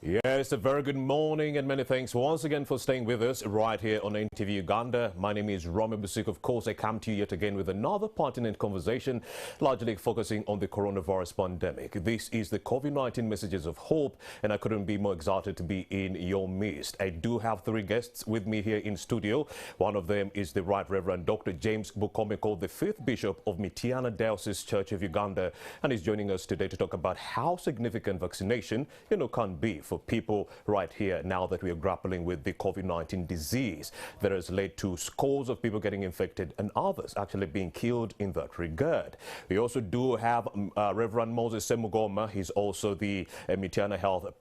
Yes, a very good morning and many thanks once again for staying with us right here on NTV Uganda. My name is Rev Bukomeko. Of course, I come to you yet again with another pertinent conversation, largely focusing on the coronavirus pandemic. This is the COVID-19 Messages of Hope, and I couldn't be more excited to be in your midst. I do have three guests with me here in studio. One of them is the Right Reverend Dr. James Bukomeko, the 5th Bishop of Mityana Diocese Church of Uganda, and he's joining us today to talk about how significant vaccination, can be for people right here now that we are grappling with the COVID-19 disease that has led to scores of people getting infected and others actually being killed in that regard. We also do have Reverend Moses Semugoma. He's also the Mityana Health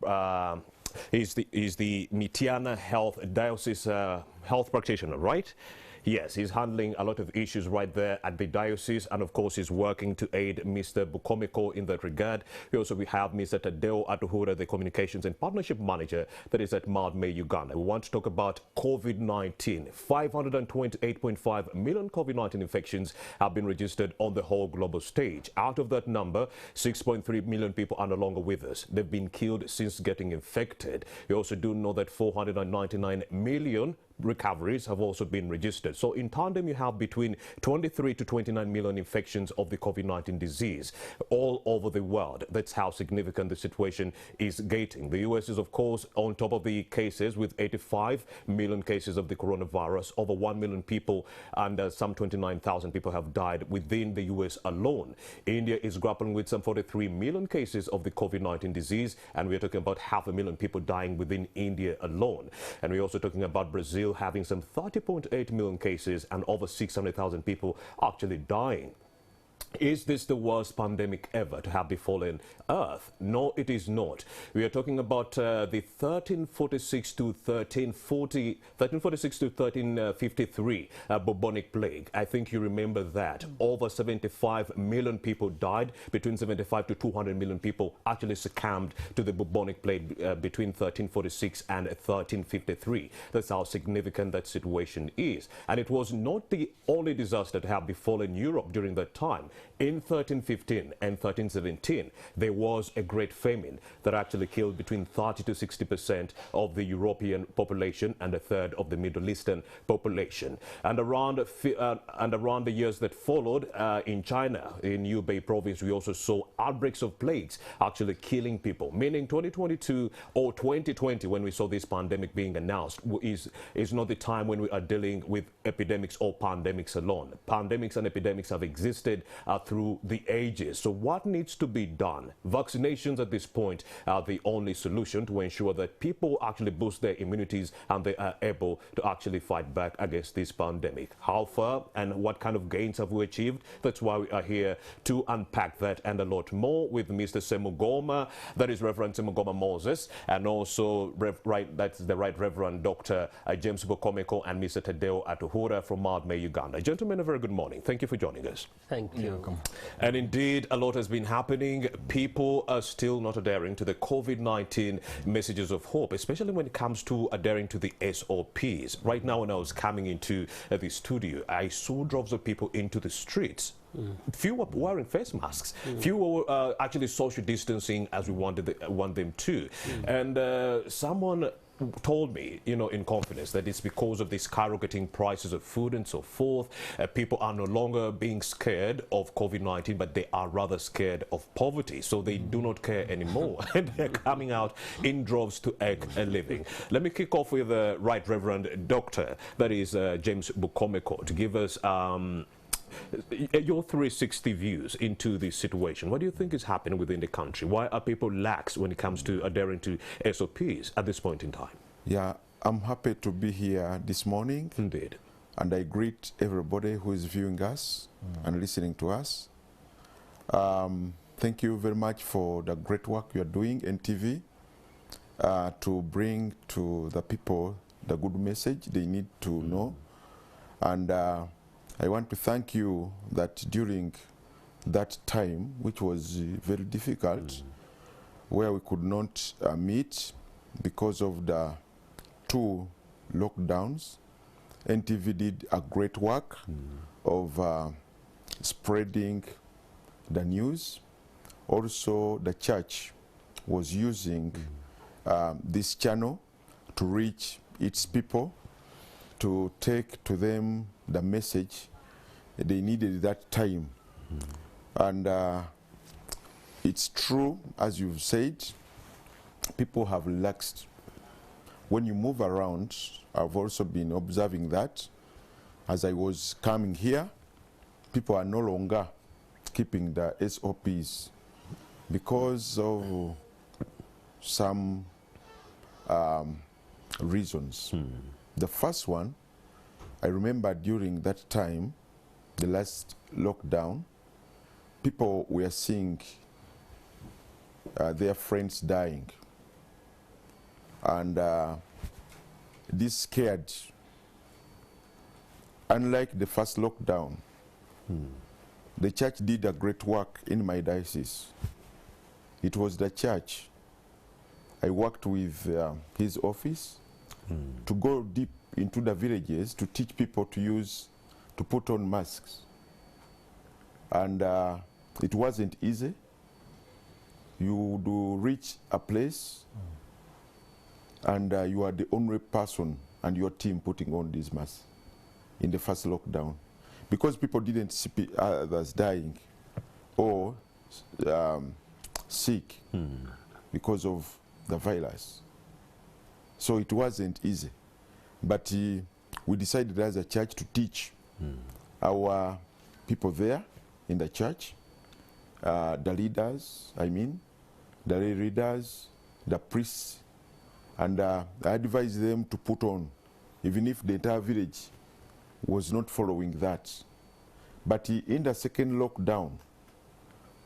he's the Mityana Health Diocese health practitioner, right? Yes, he's handling a lot of issues right there at the diocese, and of course he's working to aid Mr. Bukomeko in that regard. We have Mr. Tadeo Atuhura, the Communications and Partnership Manager that is at Mount May, Uganda. We want to talk about COVID-19. 528.5 million COVID-19 infections have been registered on the whole global stage. Out of that number, 6.3 million people are no longer with us. They've been killed since getting infected. We also do know that 499 million recoveries have also been registered. So in tandem, you have between 23 to 29 million infections of the COVID-19 disease all over the world. That's how significant the situation is getting. The US is, of course, on top of the cases with 85 million cases of the coronavirus. Over 1 million people and some 29,000 people have died within the US alone. India is grappling with some 43 million cases of the COVID-19 disease, and we're talking about 500,000 people dying within India alone. And we're also talking about Brazil having some 30.8 million cases and over 600,000 people actually dying. Is this the worst pandemic ever to have befallen Earth? No, it is not. We are talking about the 1346 to 1353 bubonic plague. I think you remember that. Over 75 million people died. Between 75 to 200 million people actually succumbed to the bubonic plague between 1346 and 1353. That's how significant that situation is. And it was not the only disaster to have befallen Europe during that time. In 1315 and 1317, there was a great famine that actually killed between 30 to 60% of the European population and a third of the Middle Eastern population. And around the years that followed, in China, in Hubei province, we also saw outbreaks of plagues actually killing people. Meaning 2022 or 2020, when we saw this pandemic being announced, is not the time when we are dealing with epidemics or pandemics alone. Pandemics and epidemics have existed through the ages. So what needs to be done? Vaccinations at this point are the only solution to ensure that people actually boost their immunities and they are able to actually fight back against this pandemic. How far and what kind of gains have we achieved? That's why we are here to unpack that and a lot more with Mr. Semugoma, that is Reverend Semugoma Moses, and also that's the Right Reverend Dr. James Bukomeko and Mr. Tadeo Atuhura from Mount May, Uganda. Gentlemen, a very good morning. Thank you for joining us. Thank you. And indeed, a lot has been happening. People are still not adhering to the COVID-19 messages of hope, especially when it comes to adhering to the SOPs. Right now, when I was coming into the studio, I saw droves of people into the streets. Few were wearing face masks. Few were actually social distancing as we want them to. And someone told me, in confidence, that it's because of the skyrocketing prices of food and so forth. People are no longer being scared of COVID-19, but they are rather scared of poverty. So they do not care anymore. And they're coming out in droves to make a living. Let me kick off with the Right Reverend Doctor, that is James Bukomeko, to give us your 360 views into this situation. What do you think is happening within the country? Why are people lax when it comes to adhering to SOPs at this point in time? Yeah, I'm happy to be here this morning. Indeed. And I greet everybody who is viewing us and listening to us. Thank you very much for the great work you are doing, NTV, to bring to the people the good message they need to know. And I want to thank you that during that time, which was very difficult, where we could not meet because of the 2 lockdowns, NTV did a great work of spreading the news. Also, the church was using this channel to reach its people, to take to them the message they needed that time. And it's true, as you've said, people have relaxed. When you move around, I've also been observing that. As I was coming here, people are no longer keeping the SOPs because of some reasons. The first one, I remember during that time, the last lockdown, people were seeing their friends dying. And this scared. Unlike the first lockdown, the church did a great work in my diocese. It was the church. I worked with his office to go deep into the villages to teach people to put on masks. And it wasn't easy. You would reach a place and you are the only person and your team putting on these masks in the first lockdown, because people didn't see others dying or sick because of the virus. So it wasn't easy. But we decided as a church to teach our people there in the church, the leaders, the lay readers, the priests, and I advised them to put on, even if the entire village was not following that. But in the second lockdown,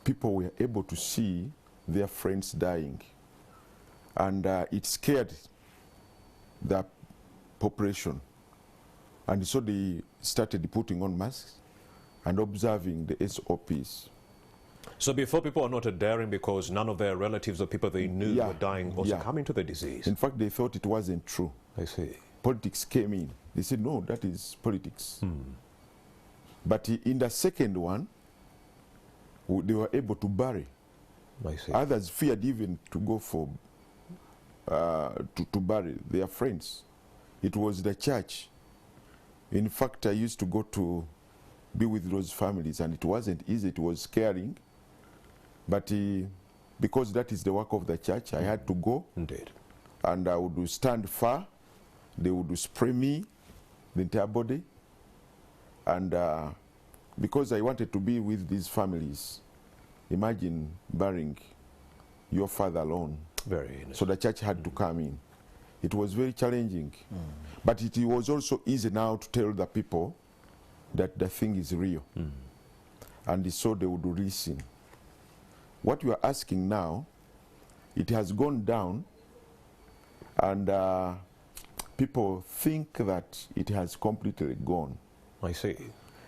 people were able to see their friends dying. And it scared the population. And so they started putting on masks and observing the SOPs. So before, people were not daring because none of their relatives or people they knew were dying or succumbing to the disease. In fact, they thought it wasn't true. I see. Politics came in. They said, no, that is politics. But in the second one, they were able to bury. I see. Others feared even to go for, to bury their friends. It was the church. In fact, I used to go to be with those families, and it wasn't easy. It was scaring. But because that is the work of the church, I had to go. Indeed. And I would stand far. They would spray me, the entire body. And because I wanted to be with these families, imagine burying your father alone. Very innocent. So the church had to come in. It was very challenging. But it was also easy now to tell the people that the thing is real. And so they would listen. What you are asking now, it has gone down, and people think that it has completely gone. I see.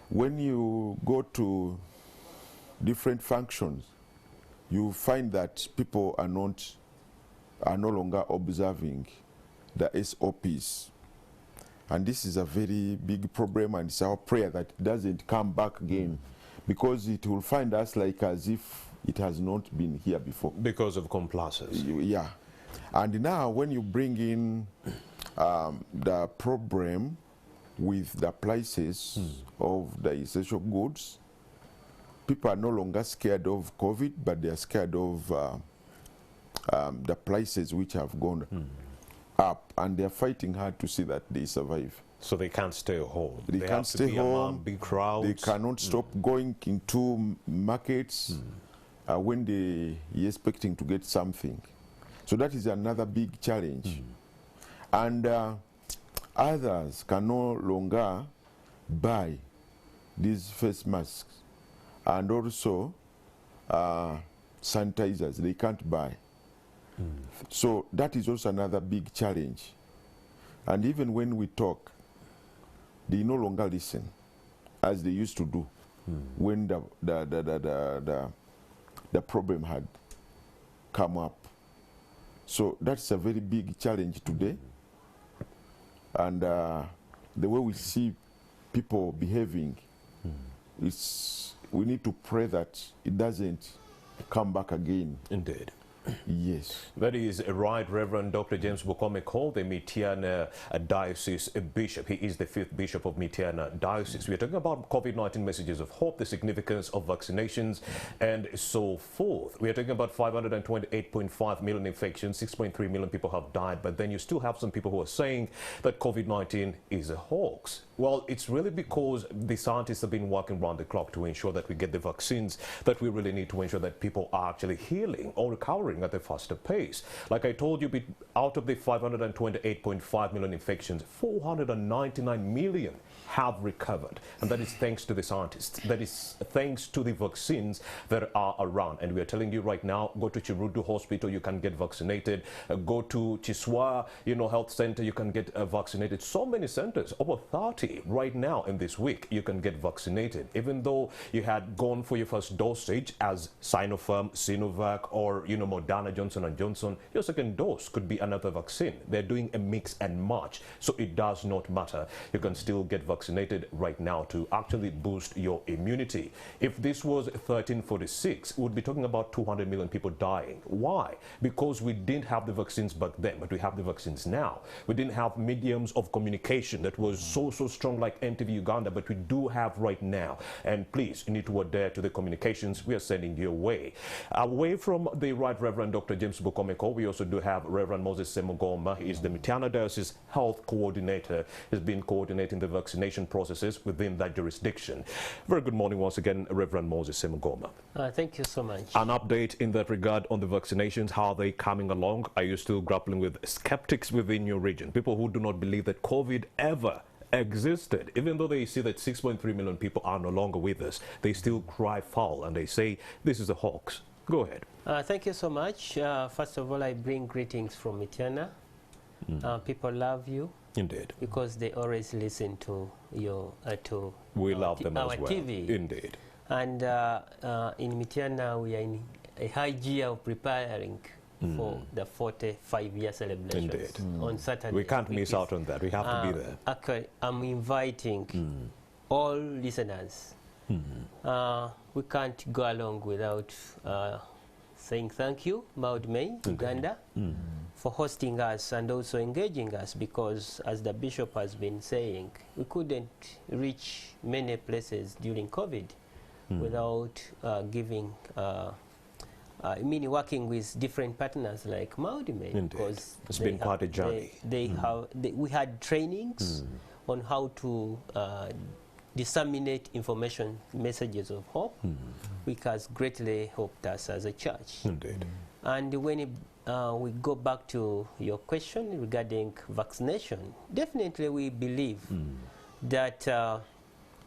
When you go to different functions, you find that people are no longer observing the SOPs. And this is a very big problem, and it's our prayer that it doesn't come back again, because it will find us like as if it has not been here before. Because of complacence. Yeah. And now when you bring in the problem with the prices of the essential goods, people are no longer scared of COVID, but they are scared of the prices which have gone up, and they are fighting hard to see that they survive. So they can't stay home. They can't stay home. Big crowds. They cannot stop going into markets when they are expecting to get something. So that is another big challenge. And others can no longer buy these face masks, and also sanitizers. They can't buy. So that is also another big challenge. And even when we talk, they no longer listen as they used to do when the problem had come up. So that's a very big challenge today. And the way we see people behaving, we need to pray that it doesn't come back again. Indeed. Yes. That is right, Rev Dr James Bukomeko, the Mityana Diocese Bishop. He is the 5th Bishop of Mityana Diocese. We are talking about COVID-19 messages of hope, the significance of vaccinations, and so forth. We are talking about 528.5 million infections, 6.3 million people have died, but then you still have some people who are saying that COVID-19 is a hoax. Well, it's really because the scientists have been working around the clock to ensure that we get the vaccines that we really need to ensure that people are actually healing or recovering at a faster pace. Like I told you, out of the 528.5 million infections, 499 million have recovered. And that is thanks to the scientists. That is thanks to the vaccines that are around. And we are telling you right now, go to Chirudu Hospital, you can get vaccinated. Go to Chiswa, Health Center, you can get vaccinated. So many centers, over 30 right now in this week, you can get vaccinated. Even though you had gone for your first dosage as Sinopharm, Sinovac, or, Moderna, Johnson & Johnson, your second dose could be another vaccine. They're doing a mix and match. So it does not matter. You can still get vaccinated right now to actually boost your immunity. If this was 1346, we would be talking about 200 million people dying. Why? Because we didn't have the vaccines back then, but we have the vaccines now. We didn't have mediums of communication that was so strong like NTV Uganda, but we do have right now. And please, you need to adhere to the communications we are sending your way. Away from the Right Reverend Dr. James Bukomeko, we also do have Reverend Moses Semugoma. He is the Mityana Diocese Health Coordinator. He's been coordinating the vaccination processes within that jurisdiction. Very good morning once again, Reverend Moses Semugoma. Thank you so much. An update in that regard on the vaccinations, how are they coming along? Are you still grappling with skeptics within your region? People who do not believe that COVID ever existed, even though they see that 6.3 million people are no longer with us, they still cry foul and they say this is a hoax. Go ahead. Thank you so much. First of all, I bring greetings from Mityana. People love you. Indeed. Because they always listen to your we love them our as well. TV. Indeed. And in Mityana, we are in a high gear of preparing for the 45-year celebrations on Saturday. We can't miss out on that. We have to be there. Okay, I'm inviting all listeners. We can't go along without saying thank you, Maudmei, Uganda, for hosting us and also engaging us, because as the Bishop has been saying, we couldn't reach many places during COVID without giving working with different partners like Maudmei, because it's been quite a journey. We had trainings on how to disseminate information, messages of hope, which has greatly helped us as a church. Indeed. And when we go back to your question regarding vaccination, definitely we believe that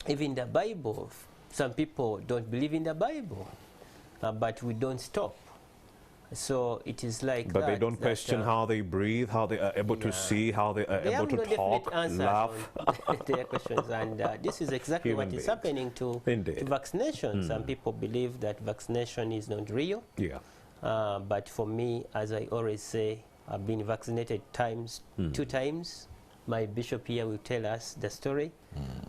even the Bible, some people don't believe in the Bible, but we don't stop. So it is like but they don't question how they breathe, how they are able to see, how they are able to talk, laugh. Their questions, and this is exactly what is happening to vaccination. Some people believe that vaccination is not real. Yeah. But for me, as I always say, I've been vaccinated two times. My bishop here will tell us the story.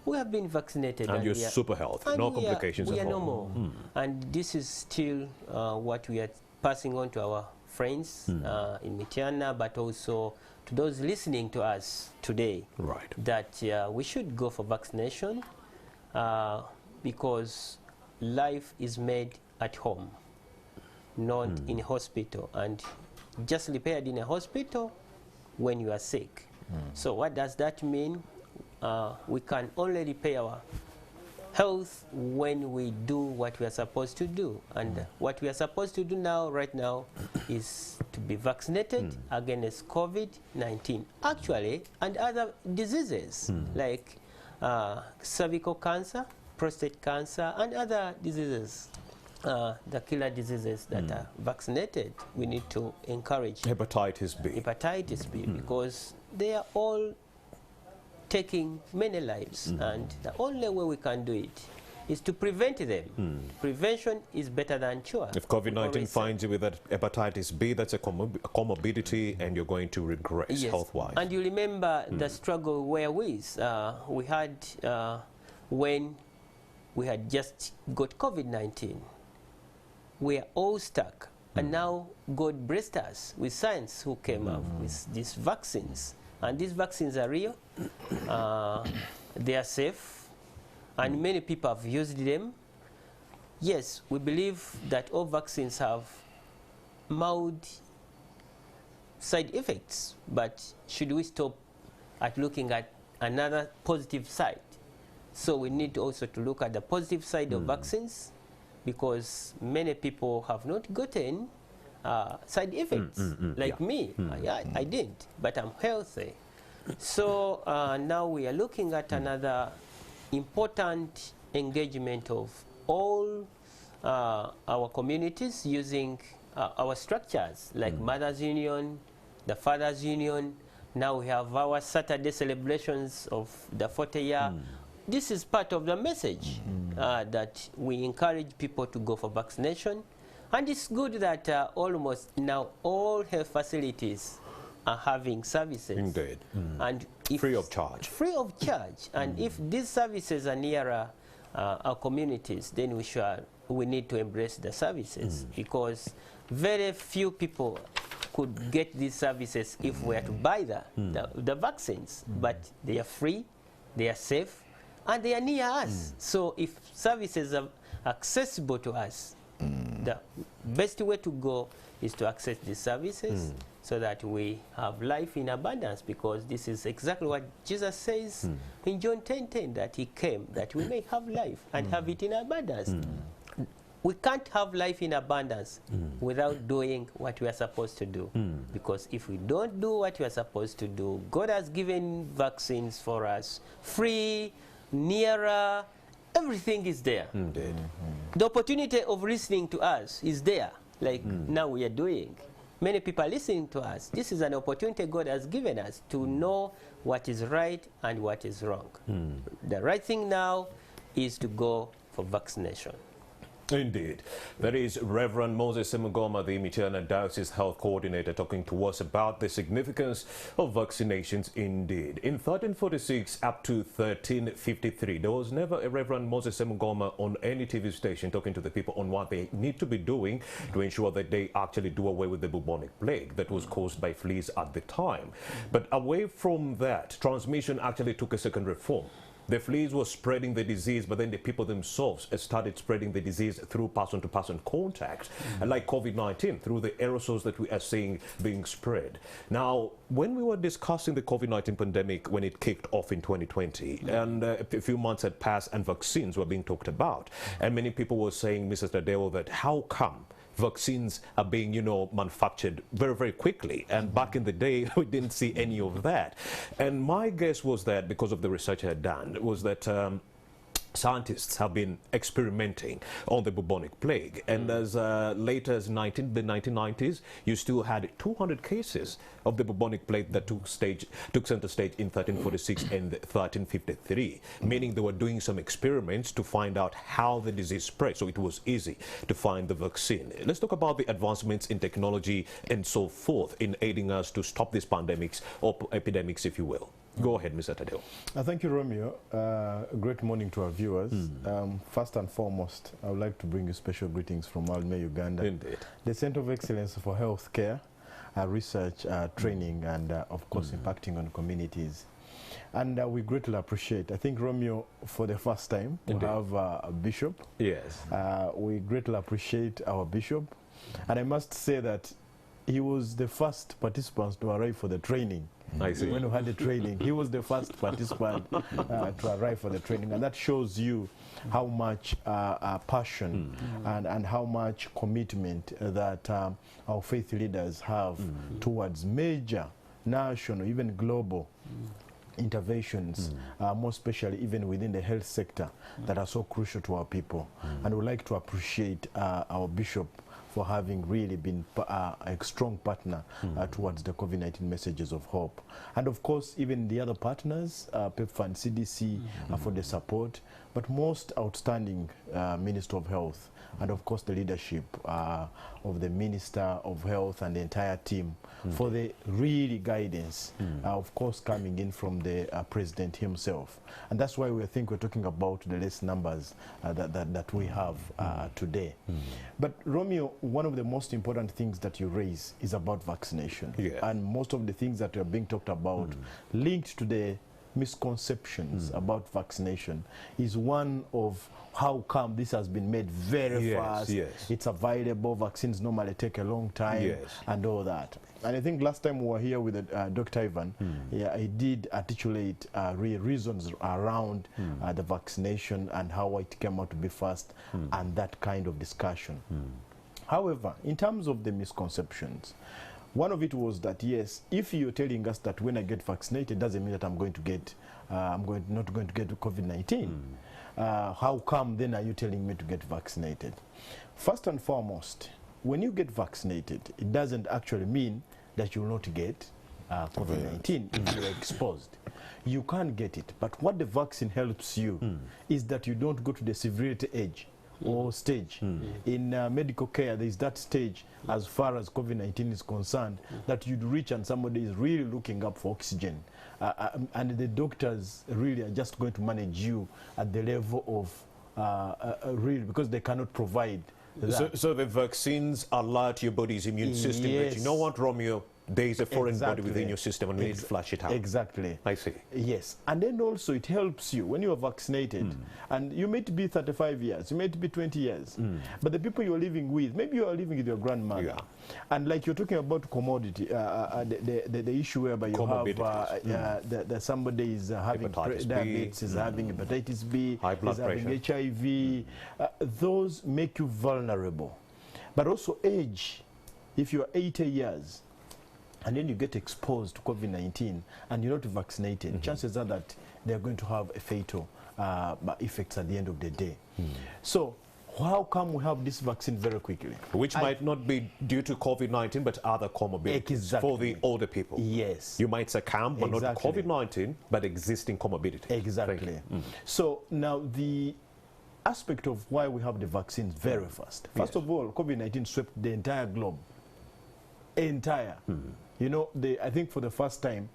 We have been vaccinated. And you're super healthy, no complications at all. We are normal. And this is still what we are passing on to our friends in Mityana, but also to those listening to us today. Right. That we should go for vaccination because life is made at home, not in a hospital, and just repaired in a hospital when you are sick. So what does that mean? We can only repair our health when we do what we are supposed to do. And what we are supposed to do right now, is to be vaccinated against COVID-19, actually, and other diseases like cervical cancer, prostate cancer, and other diseases. The killer diseases that are vaccinated, we need to encourage. Hepatitis B. Hepatitis B, because they are all taking many lives, and the only way we can do it is to prevent them. Prevention is better than cure. If COVID-19 finds you with that hepatitis B, that's a comorbidity, and you're going to regress health-wise. And you remember the struggle wherewith we had when we had just got COVID-19. We are all stuck And now God blessed us with science, who came up with these vaccines. And these vaccines are real, they are safe, and many people have used them. Yes, we believe that all vaccines have mild side effects, but should we stop at looking at another positive side? So we need also to look at the positive side of vaccines, because many people have not gotten side effects, like me. I didn't, but I'm healthy. So now we are looking at another important engagement of all our communities using our structures, like Mothers Union, the Fathers Union. Now we have our Saturday celebrations of the 40-year. This is part of the message that we encourage people to go for vaccination. And it's good that almost now all health facilities are having services. Indeed. And if Free of charge. Free of charge. And if these services are nearer our communities, then we need to embrace the services, because very few people could get these services if we were to buy the vaccines. But they are free, they are safe, and they are near us. So if services are accessible to us, the best way to go is to access these services so that we have life in abundance, because this is exactly what Jesus says in John 10:10, that he came that we may have life and have it in abundance. We can't have life in abundance without doing what we are supposed to do. Because if we don't do what we are supposed to do, God has given vaccines for us, free, nearer, everything is there. The opportunity of listening to us is there, like now we are doing. Many people are listening to us. This is an opportunity God has given us to know what is right and what is wrong. The right thing now is to go for vaccination. Indeed. That is Reverend Moses Simugoma, the Michiana Diocese Health Coordinator, talking to us about the significance of vaccinations indeed. In 1346 up to 1353, there was never a Reverend Moses Simugoma on any TV station talking to the people on what they need to be doing to ensure that they actually do away with the bubonic plague that was caused by fleas at the time. But away from that, transmission actually took a secondary form. The fleas were spreading the disease, but then the people themselves started spreading the disease through person-to-person contact, like COVID-19, through the aerosols that we are seeing being spread. Now, when we were discussing the COVID-19 pandemic, when it kicked off in 2020, and a few months had passed and vaccines were being talked about, and many people were saying, Mrs. Tadeo, that how come vaccines are being, manufactured very, very quickly. And back in the day, we didn't see any of that. And my guess was that, because of the research I had done, was that scientists have been experimenting on the bubonic plague. And as late as the 1990s, you still had 200 cases of the bubonic plague that took center stage in 1346 and 1353, meaning they were doing some experiments to find out how the disease spread. So it was easy to find the vaccine. Let's talk about the advancements in technology and so forth in aiding us to stop these pandemics or epidemics, if you will. Go ahead, Mr. Tadeo. Thank you, Romeo. Great morning to our viewers. First and foremost, I would like to bring you special greetings from Alme, Uganda. Indeed. The Center of Excellence for Healthcare, research, training, and of course impacting on communities. And we greatly appreciate, I think, Romeo, for the first time, to have a bishop. Yes. We greatly appreciate our bishop. And I must say that he was the first participant to arrive for the training. I see. When we had the training, he was the first participant to arrive for the training, and that shows you how much passion and how much commitment that our faith leaders have towards major national, even global interventions, more especially even within the health sector, that are so crucial to our people. And we'd like to appreciate our bishop for having really been a strong partner towards the COVID-19 messages of hope. And of course, even the other partners, PEPFAR and CDC, for the support. but most outstanding Minister of Health, and of course the leadership of the Minister of Health and the entire team for the really guidance, of course coming in from the President himself. And that's why we think we're talking about the less numbers that we have today. But Romeo, one of the most important things that you raise is about vaccination. Yeah. And most of the things that are being talked about linked to the misconceptions about vaccination is one of how come this has been made very fast. It's available, vaccines normally take a long time and all that. And I think last time we were here with Dr. Ivan, he did articulate real reasons around the vaccination and how it came out to be fast and that kind of discussion. However, in terms of the misconceptions, one of it was that, yes, if you're telling us that when I get vaccinated, doesn't mean that I'm going to get, not going to get COVID-19. How come then are you telling me to get vaccinated? First and foremost, when you get vaccinated, it doesn't actually mean that you will not get COVID-19 if you're exposed. You can't get it, but what the vaccine helps you is that you don't go to the severity age or stage. In medical care, there is that stage as far as COVID-19 is concerned that you'd reach and somebody is really looking up for oxygen. And the doctors really are just going to manage you at the level of really, because they cannot provide that. So the vaccines alert your body's immune system that, you know what, Romeo, there is a foreign body within your system and we need to flush it out. Exactly. I see. Yes. And then also it helps you when you are vaccinated, and you may be 35 years, you may be 20 years, but the people you're living with, maybe you are living with your grandmother. And like you're talking about commodity, the issue whereby you have that somebody is having diabetes, is having hepatitis B, high blood pressure, having HIV, those make you vulnerable. But also age, if you are 80 years, and then you get exposed to COVID-19 and you're not vaccinated, chances are that they're going to have a fatal effects at the end of the day. So how come we have this vaccine very quickly? Which might not be due to COVID-19, but other comorbidities for the older people. Yes. You might succumb, but not to COVID-19, but existing comorbidity. Exactly. So now the aspect of why we have the vaccines very fast. First of all, COVID-19 swept the entire globe. You know, I think for the first time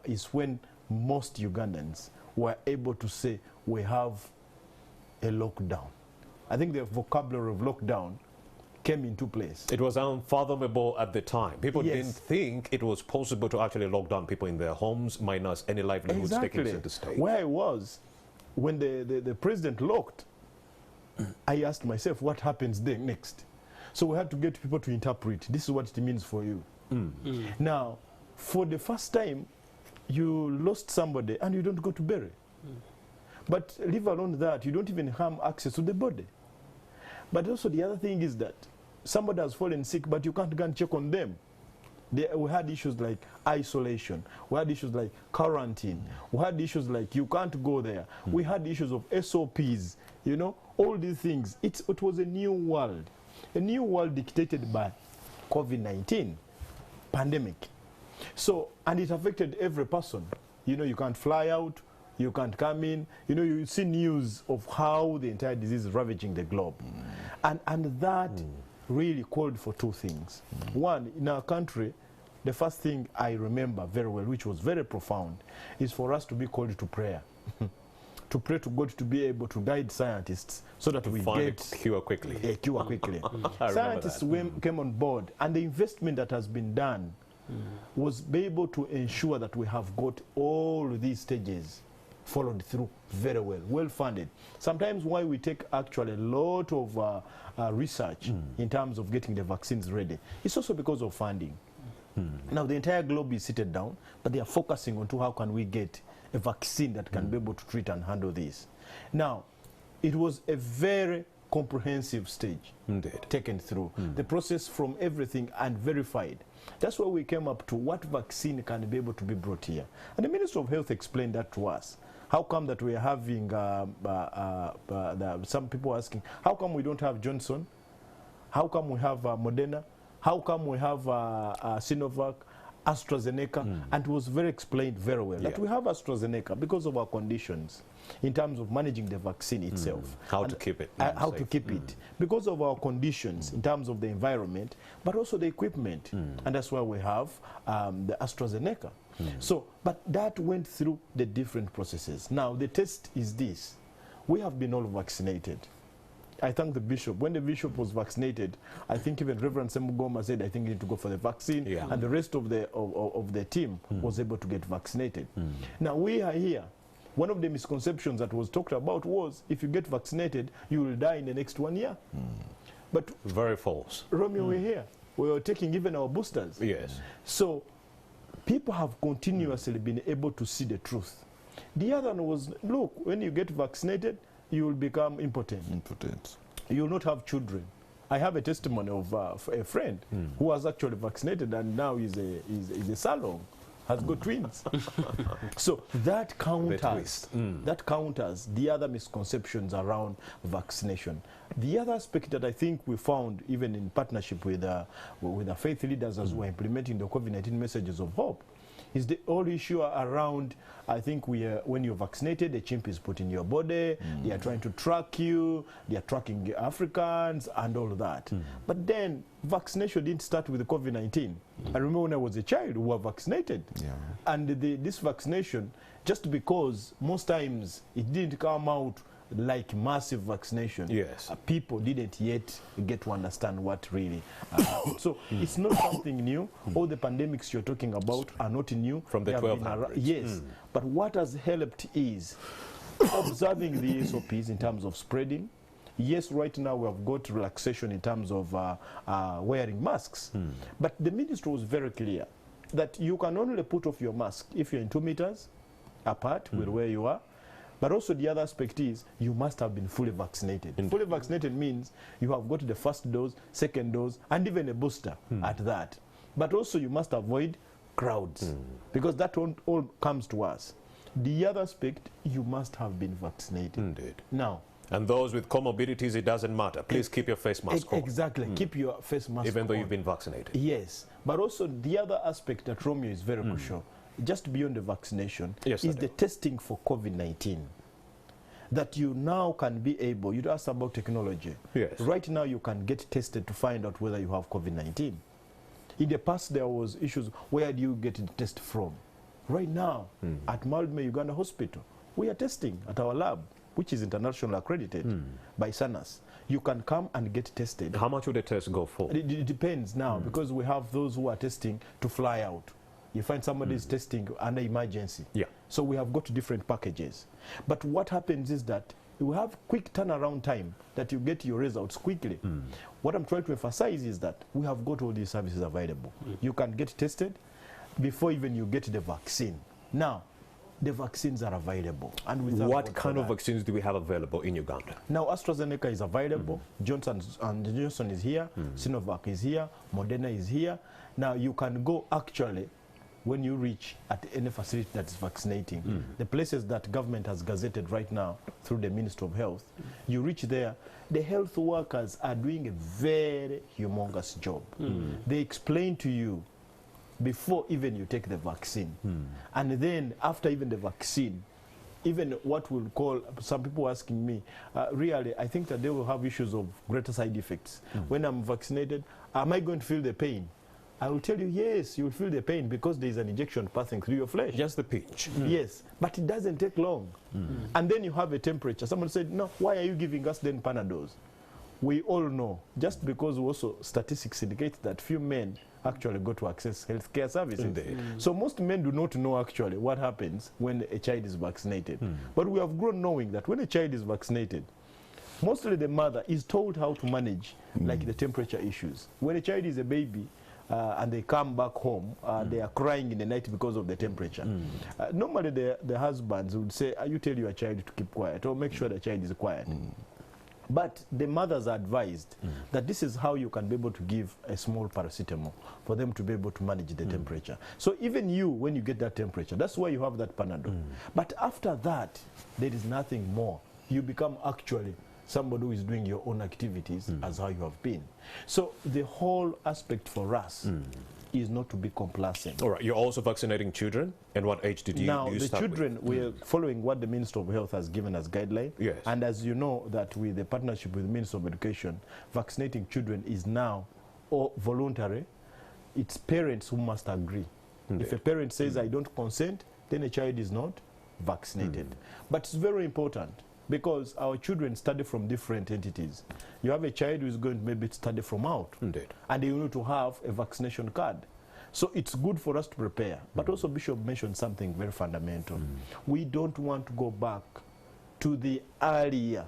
is when most Ugandans were able to say we have a lockdown. I think the vocabulary of lockdown came into place. It was unfathomable at the time. People didn't think it was possible to actually lock down people in their homes minus any livelihoods taken into the state. Where I was, when the president locked, I asked myself, what happens then next? So we had to get people to interpret, this is what it means for you. Now, for the first time, you lost somebody and you don't go to bury. But leave alone that, you don't even have access to the body. But also the other thing is that somebody has fallen sick, but you can't go and check on them. We had issues like isolation. We had issues like quarantine. We had issues like you can't go there. We had issues of SOPs, you know, all these things. It was a new world dictated by COVID-19 pandemic. So, and it affected every person. You know, you can't fly out, you can't come in. You know, you see news of how the entire disease is ravaging the globe. And that really called for two things. One, in our country, the first thing I remember very well, which was very profound, is for us to be called to prayer. To pray to God to be able to guide scientists so that we get a cure quickly. A cure quickly. Scientists came on board, and the investment that has been done was be able to ensure that we have got all these stages followed through very well, well funded. Sometimes why we take actually a lot of research in terms of getting the vaccines ready, it's also because of funding. Now the entire globe is seated down, but they are focusing on how can we get a vaccine that can be able to treat and handle this. Now, it was a very comprehensive stage taken through. The process from everything and verified. That's where we came up to what vaccine can be able to be brought here. And the Minister of Health explained that to us. How come that we are having, some people asking, how come we don't have Johnson? How come we have Moderna? How come we have Sinovac, AstraZeneca? And it was very explained very well that we have AstraZeneca because of our conditions. in terms of managing the vaccine itself. How to keep it. How to keep it. Because of our conditions in terms of the environment, but also the equipment. And that's why we have the AstraZeneca. So, but that went through the different processes. Now, the test is this. We have been all vaccinated. I thank the bishop. When the bishop was vaccinated, I think even Reverend Semugoma said, I think you need to go for the vaccine. Yeah. And the rest of the team was able to get vaccinated. Now, we are here. One of the misconceptions that was talked about was, if you get vaccinated, you will die in the next 1 year. But very false. Romeo, we're here. We are taking even our boosters. Yes. So people have continuously been able to see the truth. The other one was, look, when you get vaccinated, you will become impotent. You will not have children. I have a testimony of a friend who was actually vaccinated and now is a salon, has got twins. So that counters the other misconceptions around vaccination. The other aspect that I think we found, even in partnership with the faith leaders as we're implementing the COVID-19 messages of hope, is the whole issue around, I think when you're vaccinated, a chip is put in your body, they are trying to track you, they are tracking Africans and all that. But then vaccination didn't start with the COVID-19. I remember when I was a child who was vaccinated. And this vaccination, just because most times it didn't come out like massive vaccination, people didn't yet get to understand what really so it's not something new. All the pandemics you're talking about are not new. From the 1200s. Yes. But what has helped is observing the SOPs in terms of spreading. Yes, right now we have got relaxation in terms of wearing masks. But the ministry was very clear that you can only put off your mask if you're in 2 meters apart with where you are. But also the other aspect is you must have been fully vaccinated. Fully vaccinated means you have got the first dose, second dose, and even a booster at that. But also you must avoid crowds because that all comes to us. The other aspect, you must have been vaccinated. Indeed. Now, and those with comorbidities, it doesn't matter. Please keep your face mask on. Exactly. Keep your face mask on. Even though you've been vaccinated. Yes. But also the other aspect that Romeo is very crucial, just beyond the vaccination, is the testing for COVID-19. That you now can be able, you asked about technology. Yes. Right now you can get tested to find out whether you have COVID-19. In the past there was issues, where do you get the test from? Right now, at Maldme Uganda Hospital, we are testing at our lab, which is international accredited by SANAS. You can come and get tested. How much would the test go for? It depends now, because we have those who are testing to fly out. You find somebody is testing under emergency. So we have got different packages. But what happens is that you have quick turnaround time that you get your results quickly. What I'm trying to emphasize is that we have got all these services available. You can get tested before even you get the vaccine. Now, the vaccines are available. And what kind of vaccines do we have available in Uganda? Now, AstraZeneca is available. Johnson is here. Sinovac is here. Moderna is here. Now, you can go actually, when you reach at any facility that is vaccinating, the places that government has gazetted right now through the Ministry of Health, you reach there, the health workers are doing a very humongous job. They explain to you before even you take the vaccine. And then after even the vaccine, even what we'll call, some people asking me, really, I think that they will have issues of greater side effects. When I'm vaccinated, am I going to feel the pain? I will tell you, yes, you will feel the pain because there is an injection passing through your flesh. Just the pinch. Yes, but it doesn't take long. And then you have a temperature. Someone said, no, why are you giving us then Panadols? We all know, just because also statistics indicate that few men actually go to access healthcare services. So most men do not know actually what happens when a child is vaccinated. But we have grown knowing that when a child is vaccinated, mostly the mother is told how to manage like the temperature issues. When a child is a baby, and they come back home, they are crying in the night because of the temperature. Normally the husbands would say, you tell your child to keep quiet or make sure the child is quiet. But the mothers are advised that this is how you can be able to give a small paracetamol for them to be able to manage the temperature. So even you, when you get that temperature, that's why you have that Panadol. But after that, there is nothing more. You become actually somebody who is doing your own activities as how you have been. So the whole aspect for us is not to be complacent. All right, you're also vaccinating children. And what age did you Now, do you the start children, with? we're following what the Minister of Health has given as guideline. Yes. And as you know, that with the partnership with the Minister of Education, vaccinating children is now voluntary. It's parents who must agree. Indeed. If a parent says, I don't consent, then a child is not vaccinated. But it's very important because our children study from different entities. You have a child who is going to maybe study from out. Indeed. And you need to have a vaccination card. So it's good for us to prepare. But also Bishop mentioned something very fundamental. We don't want to go back to the earlier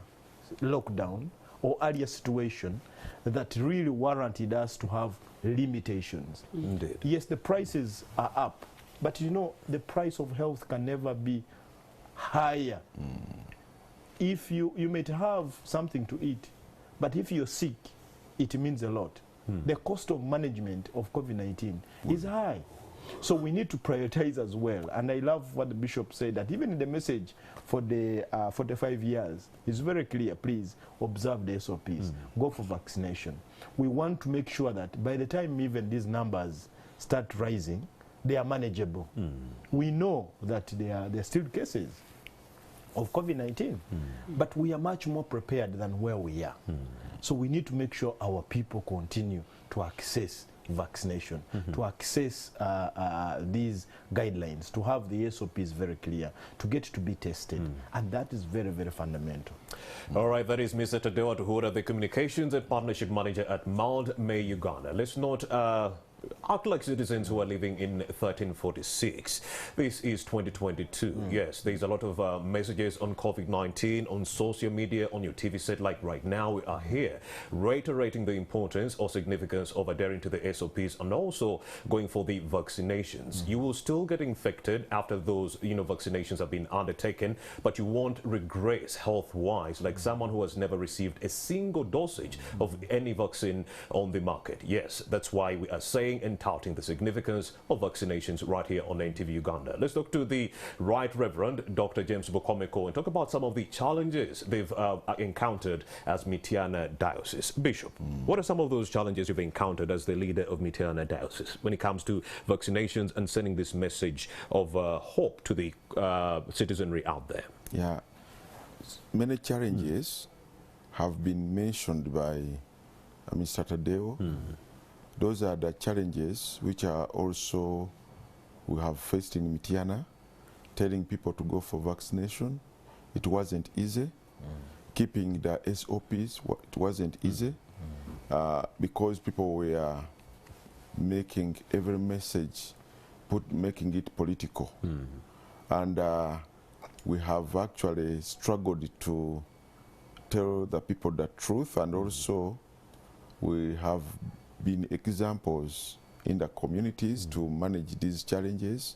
lockdown or earlier situation that really warranted us to have limitations. Indeed. Yes, the prices are up, but you know, the price of health can never be higher. If you might have something to eat, but if you're sick, it means a lot. The cost of management of COVID-19 is high. So we need to prioritize as well. And I love what the bishop said, that even in the message for the 45 years, it's very clear, please observe the SOPs, go for vaccination. We want to make sure that by the time even these numbers start rising, they are manageable. We know that there are still cases of COVID-19, but we are much more prepared than where we are. So we need to make sure our people continue to access vaccination, to access these guidelines, to have the SOPs very clear, to get to be tested. And that is very, very fundamental. All right, that is Mr. Tadeo Tuhura, the Communications and Partnership Manager at Mount May, Uganda. Let's not act like citizens who are living in 1346. This is 2022. Yes, there's a lot of messages on COVID-19, on social media, on your TV set. Like right now, we are here reiterating the importance or significance of adhering to the SOPs and also going for the vaccinations. You will still get infected after those, vaccinations have been undertaken, but you won't regress health-wise, like someone who has never received a single dosage of any vaccine on the market. Yes, that's why we are saying and touting the significance of vaccinations right here on NTV Uganda. Let's talk to the Right Reverend Dr. James Bukomeko and talk about some of the challenges they've encountered as Mityana Diocese. Bishop, what are some of those challenges you've encountered as the leader of Mityana Diocese when it comes to vaccinations and sending this message of hope to the citizenry out there? Yeah, many challenges have been mentioned by Mr. Tadeo. Those are the challenges which are also we have faced in Mityana, telling people to go for vaccination. It wasn't easy. Keeping the SOPs, it wasn't easy because people were making every message, making it political. And we have actually struggled to tell the people the truth, and also we have been examples in the communities to manage these challenges.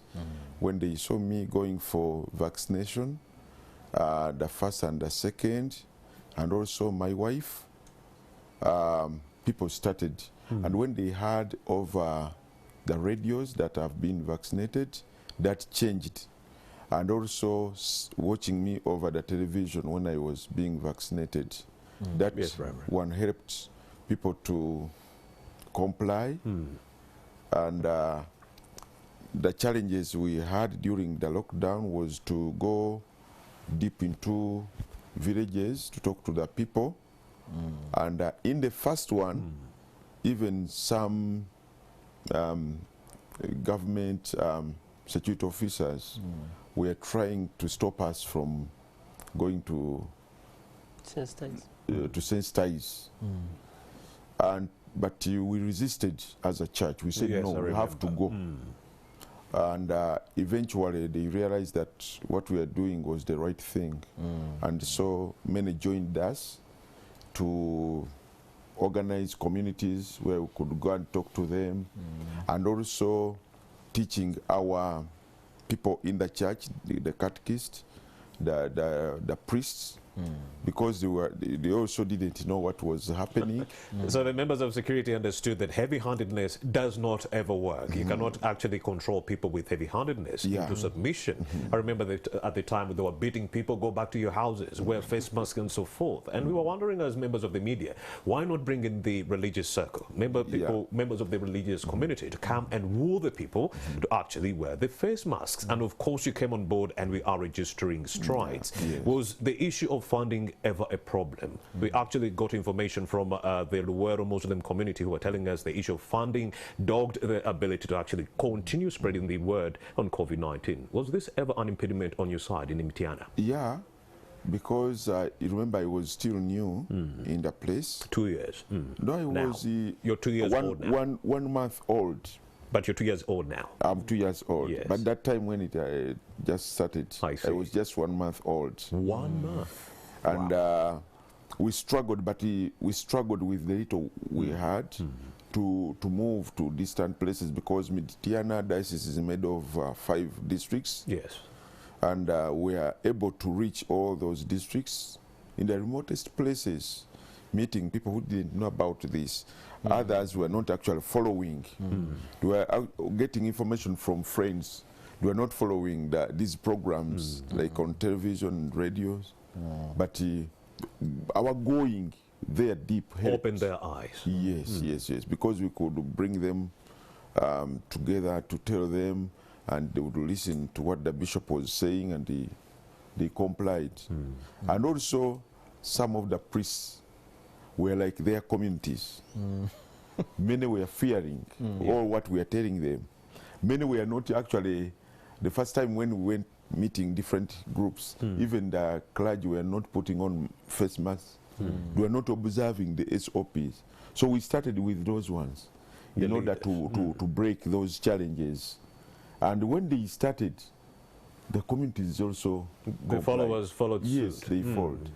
When they saw me going for vaccination, the first and the second, and also my wife, people started. And when they heard over the radios that have been vaccinated, that changed. And also watching me over the television when I was being vaccinated, that one helped people to comply. And the challenges we had during the lockdown was to go deep into villages to talk to the people. And in the first one, even some government security officers were trying to stop us from going to sensitize. But we resisted as a church. We said, yes, no, we have to go. And eventually they realized that what we were doing was the right thing. And so many joined us to organize communities where we could go and talk to them. And also teaching our people in the church, the catechists, the priests, because they also didn't know what was happening. So the members of security understood that heavy-handedness does not ever work. You cannot actually control people with heavy-handedness into submission. I remember that at the time they were beating people, go back to your houses, wear face masks and so forth. And we were wondering as members of the media, why not bring in the religious circle, members of the religious community to come and woo the people to actually wear the face masks? And of course you came on board and we are registering strides. Was the issue of funding ever a problem? We actually got information from the Luwero Muslim community who were telling us the issue of funding dogged the ability to actually continue spreading the word on COVID-19. Was this ever an impediment on your side in Mtiana? Yeah, because you remember I was still new in the place. 2 years. No, I Now, was you're 2 years old now. one month old. But you're 2 years old now. I'm 2 years old. Yes. But that time when it just started, I was just 1 month old. 1 month. And we struggled, but we struggled with the little we had to move to distant places, because Mtiana diocese is made of 5 districts. Yes. And we are able to reach all those districts in the remotest places, meeting people who didn't know about this. Others were not actually following. They were getting information from friends. They were not following these programs like on television and radios. But our going there deep helped. Open their eyes. Yes, yes, because we could bring them together to tell them, and they would listen to what the bishop was saying, and they complied. And also some of the priests were like their communities. Many were fearing all what we are telling them. Many were not actually, the first time when we went meeting different groups, even the clergy were not putting on face masks. They were not observing the SOPs. So we started with those ones in order to break those challenges. And when they started, the communities also The followers followed suit. Yes, they followed.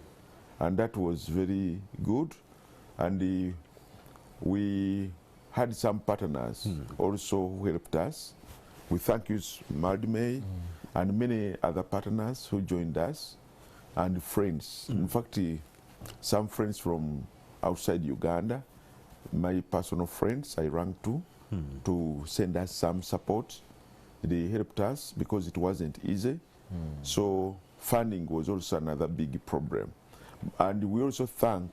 And that was very good. And we had some partners also who helped us. We thank you, Maldime, and many other partners who joined us, and friends. In fact, some friends from outside Uganda, my personal friends, I rang to send us some support. They helped us because it wasn't easy. So funding was also another big problem. And we also thank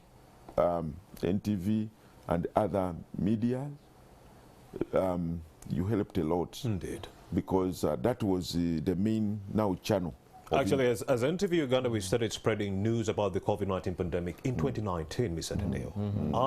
NTV and other media. You helped a lot. Indeed. Because that was the main channel. Actually, as NTV Uganda, we started spreading news about the COVID-19 pandemic in 2019, Mr. Tadeo.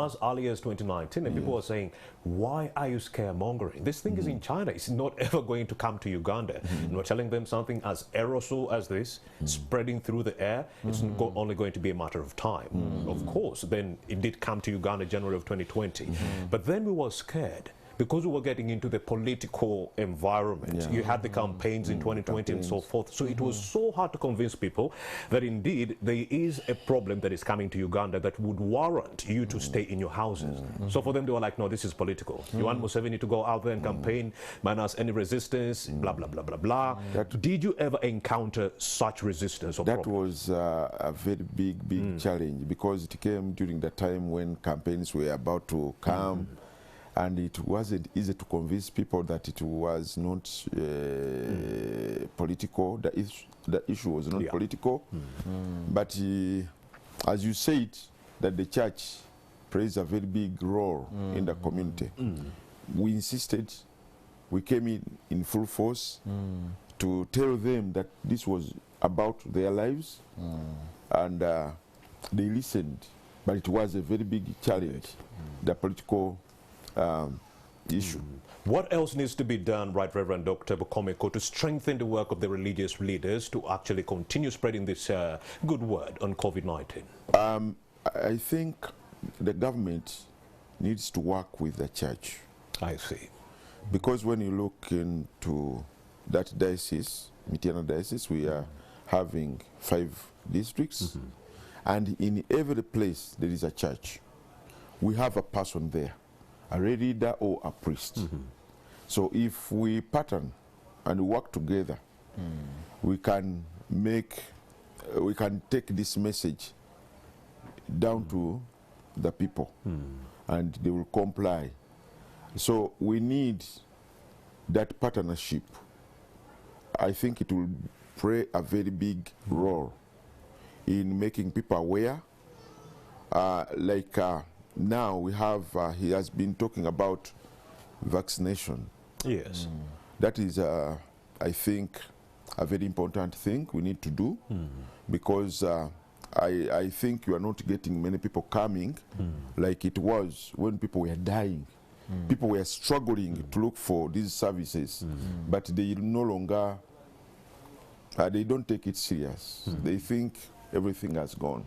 As early as 2019, and people were saying, why are you scaremongering? This thing is in China. It's not ever going to come to Uganda. You know, telling them something as aerosol as this, spreading through the air, it's only going to be a matter of time. Of course, then it did come to Uganda January of 2020. But then we were scared, because we were getting into the political environment. You had the campaigns in 2020 and so forth. So it was so hard to convince people that indeed there is a problem that is coming to Uganda that would warrant you to stay in your houses. So for them, they were like, no, this is political. You want Museveni to go out there and campaign, minus any resistance, blah, blah, blah, blah, blah. Did you ever encounter such resistance or That was a very big challenge, because it came during the time when campaigns were about to come. And it wasn't easy to convince people that it was not political. The issue was not political. But as you said, that the church plays a very big role in the community. We insisted, we came in full force to tell them that this was about their lives, and they listened. But it was a very big challenge, the political issue. What else needs to be done, Right Reverend Dr. Bukomeko, to strengthen the work of the religious leaders to actually continue spreading this good word on COVID-19? I think the government needs to work with the church. I see. Because when you look into that diocese, Mtiana diocese, we are having 5 districts, and in every place there is a church. We have a person there, a leader or a priest. So if we pattern and work together, we can make we can take this message down to the people, and they will comply. So we need that partnership. I think it will play a very big role in making people aware. Now we have, he has been talking about vaccination. Yes. That is, I think, a very important thing we need to do, because I think you are not getting many people coming like it was when people were dying. People were struggling to look for these services, but they no longer, they don't take it serious. They think everything has gone.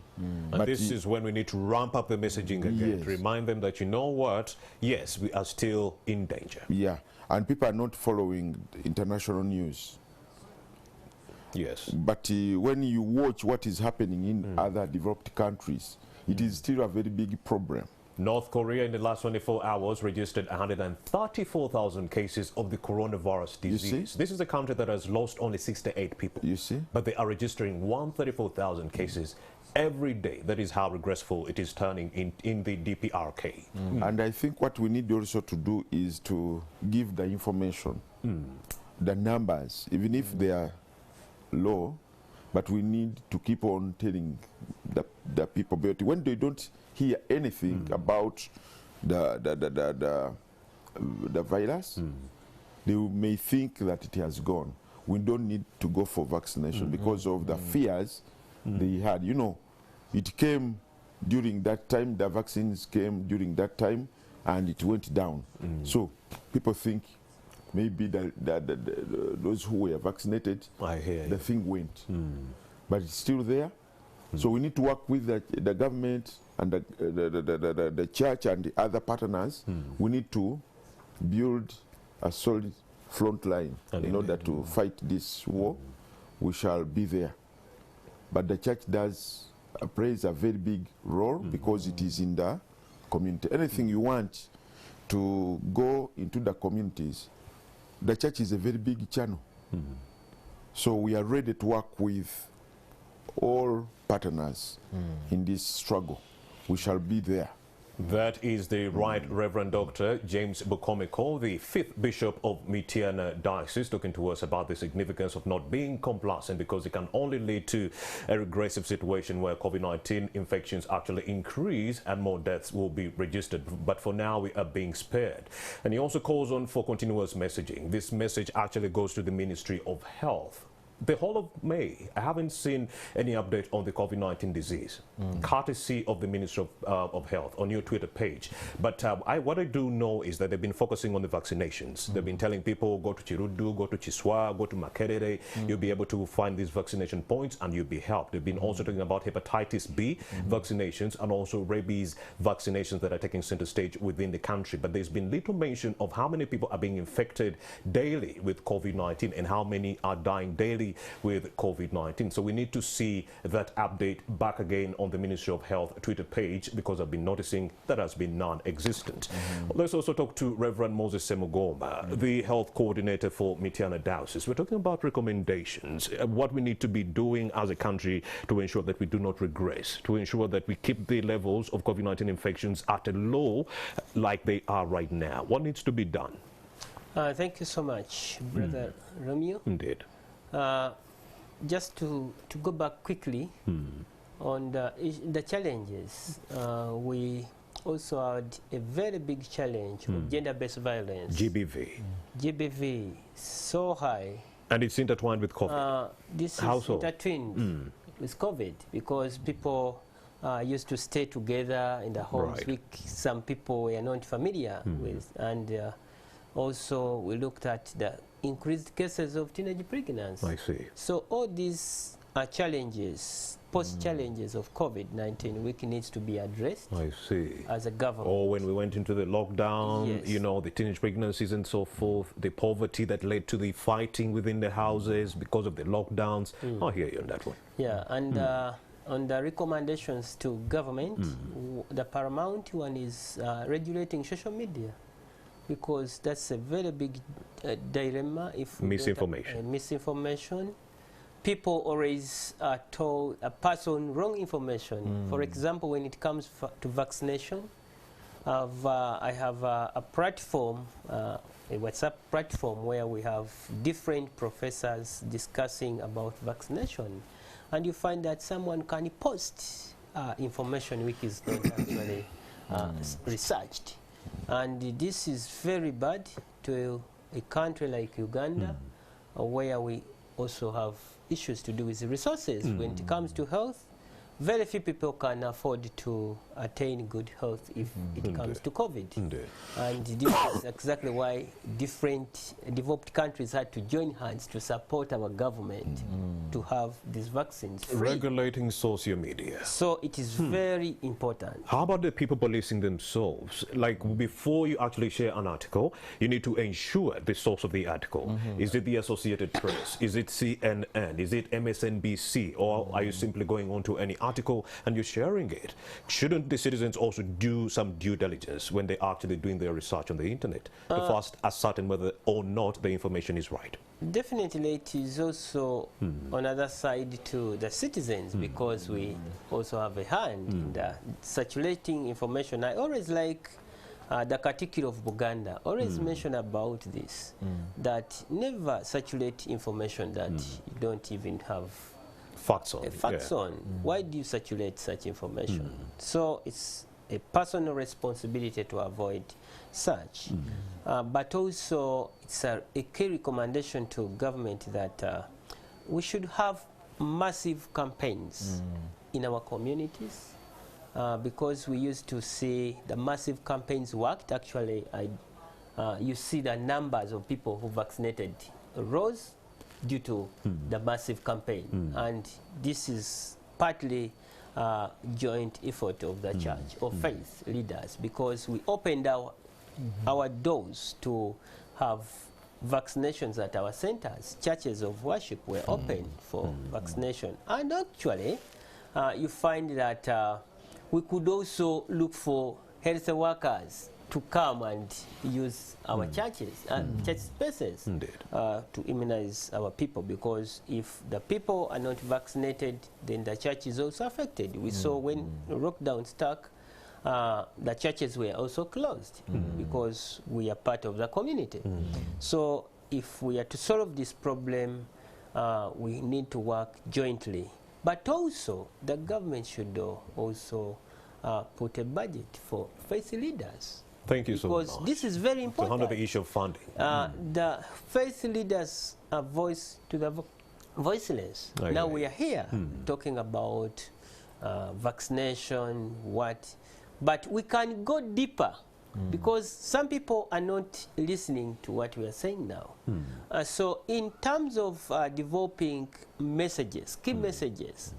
And this is when we need to ramp up the messaging again, to remind them that, you know what, yes, we are still in danger. Yeah, and people are not following international news. Yes. But when you watch what is happening in other developed countries, it is still a very big problem. North Korea in the last 24 hours registered 134,000 cases of the coronavirus disease. This is a country that has lost only 68 people. You see? But they are registering 134,000 cases every day. That is how regressive it is turning in the DPRK. And I think what we need also to do is to give the information, the numbers, even if they are low, but we need to keep on telling the people. But when they don't hear anything about the virus, they may think that it has gone. We don't need to go for vaccination because of the fears they had. You know, it came during that time, the vaccines came during that time, and it went down. So people think maybe those who were vaccinated, the thing went. But it's still there. So we need to work with the government and the church and the other partners. We need to build a solid front line in order to fight this war. We shall be there. But the church plays a very big role because it is in the community. Anything you want to go into the communities, the church is a very big channel. So we are ready to work with all partners in this struggle. We shall be there. That is the Right Reverend Dr. James Bukomeko, the 5th Bishop of Mityana Diocese, talking to us about the significance of not being complacent, because it can only lead to a regressive situation where COVID-19 infections actually increase and more deaths will be registered. But for now, we are being spared. And he also calls on for continuous messaging. This message actually goes to the Ministry of Health. The whole of May, I haven't seen any update on the COVID-19 disease, courtesy of the Ministry of Health on your Twitter page. But what I do know is that they've been focusing on the vaccinations. They've been telling people, go to Chirudu, go to Chiswa, go to Makerere. You'll be able to find these vaccination points and you'll be helped. They've been also talking about hepatitis B vaccinations and also rabies vaccinations that are taking center stage within the country. But there's been little mention of how many people are being infected daily with COVID-19 and how many are dying daily with COVID-19. So we need to see that update back again on the Ministry of Health Twitter page, because I've been noticing that has been non-existent. Let's also talk to Reverend Moses Semugoma, the health coordinator for Mityana Diocese. We're talking about recommendations, what we need to be doing as a country to ensure that we do not regress, to ensure that we keep the levels of COVID-19 infections at a low like they are right now. What needs to be done? Thank you so much, Brother Romeo. Indeed. Just to go back quickly on the challenges, we also had a very big challenge of gender-based violence. GBV. GBV, so high. And it's intertwined with COVID. This How is so? intertwined with COVID, because people used to stay together in the homes, which some people were not familiar with. And also we looked at the increased cases of teenage pregnancy. I see. So all these are challenges, post-challenges of COVID-19, which needs to be addressed. I see. As a government. Or when we went into the lockdown, you know, the teenage pregnancies and so forth, the poverty that led to the fighting within the houses because of the lockdowns. I hear you on that one. Yeah, and on the recommendations to government, the paramount one is regulating social media, because that's a very big dilemma. If we misinformation, people always pass on wrong information. For example, when it comes to vaccination, I have a platform, a WhatsApp platform where we have different professors discussing about vaccination, and you find that someone can post information which is not actually researched, and this is very bad to a country like Uganda, where we also have issues to do with the resources. When it comes to health, very few people can afford to attain good health if it comes to COVID. And this is exactly why different developed countries had to join hands to support our government to have these vaccines free. Regulating social media. So it is very important. How about the people policing themselves? Like, before you actually share an article, you need to ensure the source of the article. Is it the Associated Press? Is it CNN? Is it MSNBC? Or are you simply going on to any article and you're sharing it? Shouldn't the citizens also do some due diligence when they're actually doing their research on the internet to first ascertain whether or not the information is right? Definitely, it is also another side to the citizens, because we also have a hand in the circulating information. I always like the Katikiro of Buganda always mention about this, that never circulate information that you don't even have Facts on. facts on. Why do you circulate such information? So it's a personal responsibility to avoid such. But also it's a key recommendation to government that we should have massive campaigns in our communities, because we used to see the massive campaigns worked. Actually, you see the numbers of people who vaccinated rose due to the massive campaign, and this is partly joint effort of the church or faith leaders, because we opened our doors to have vaccinations at our centers. Churches of worship were open for vaccination, and actually you find that we could also look for health workers to come and use our churches, church spaces to immunize our people, because if the people are not vaccinated, then the church is also affected. We saw when lockdown stuck, the churches were also closed because we are part of the community. So if we are to solve this problem, we need to work jointly. But also, the government should also put a budget for faith leaders. Thank you so much. Because this is very important. To handle the issue of funding. The faith leaders are voice to the voiceless. Now we are here talking about vaccination, but we can go deeper, because some people are not listening to what we are saying now. So in terms of developing messages, key messages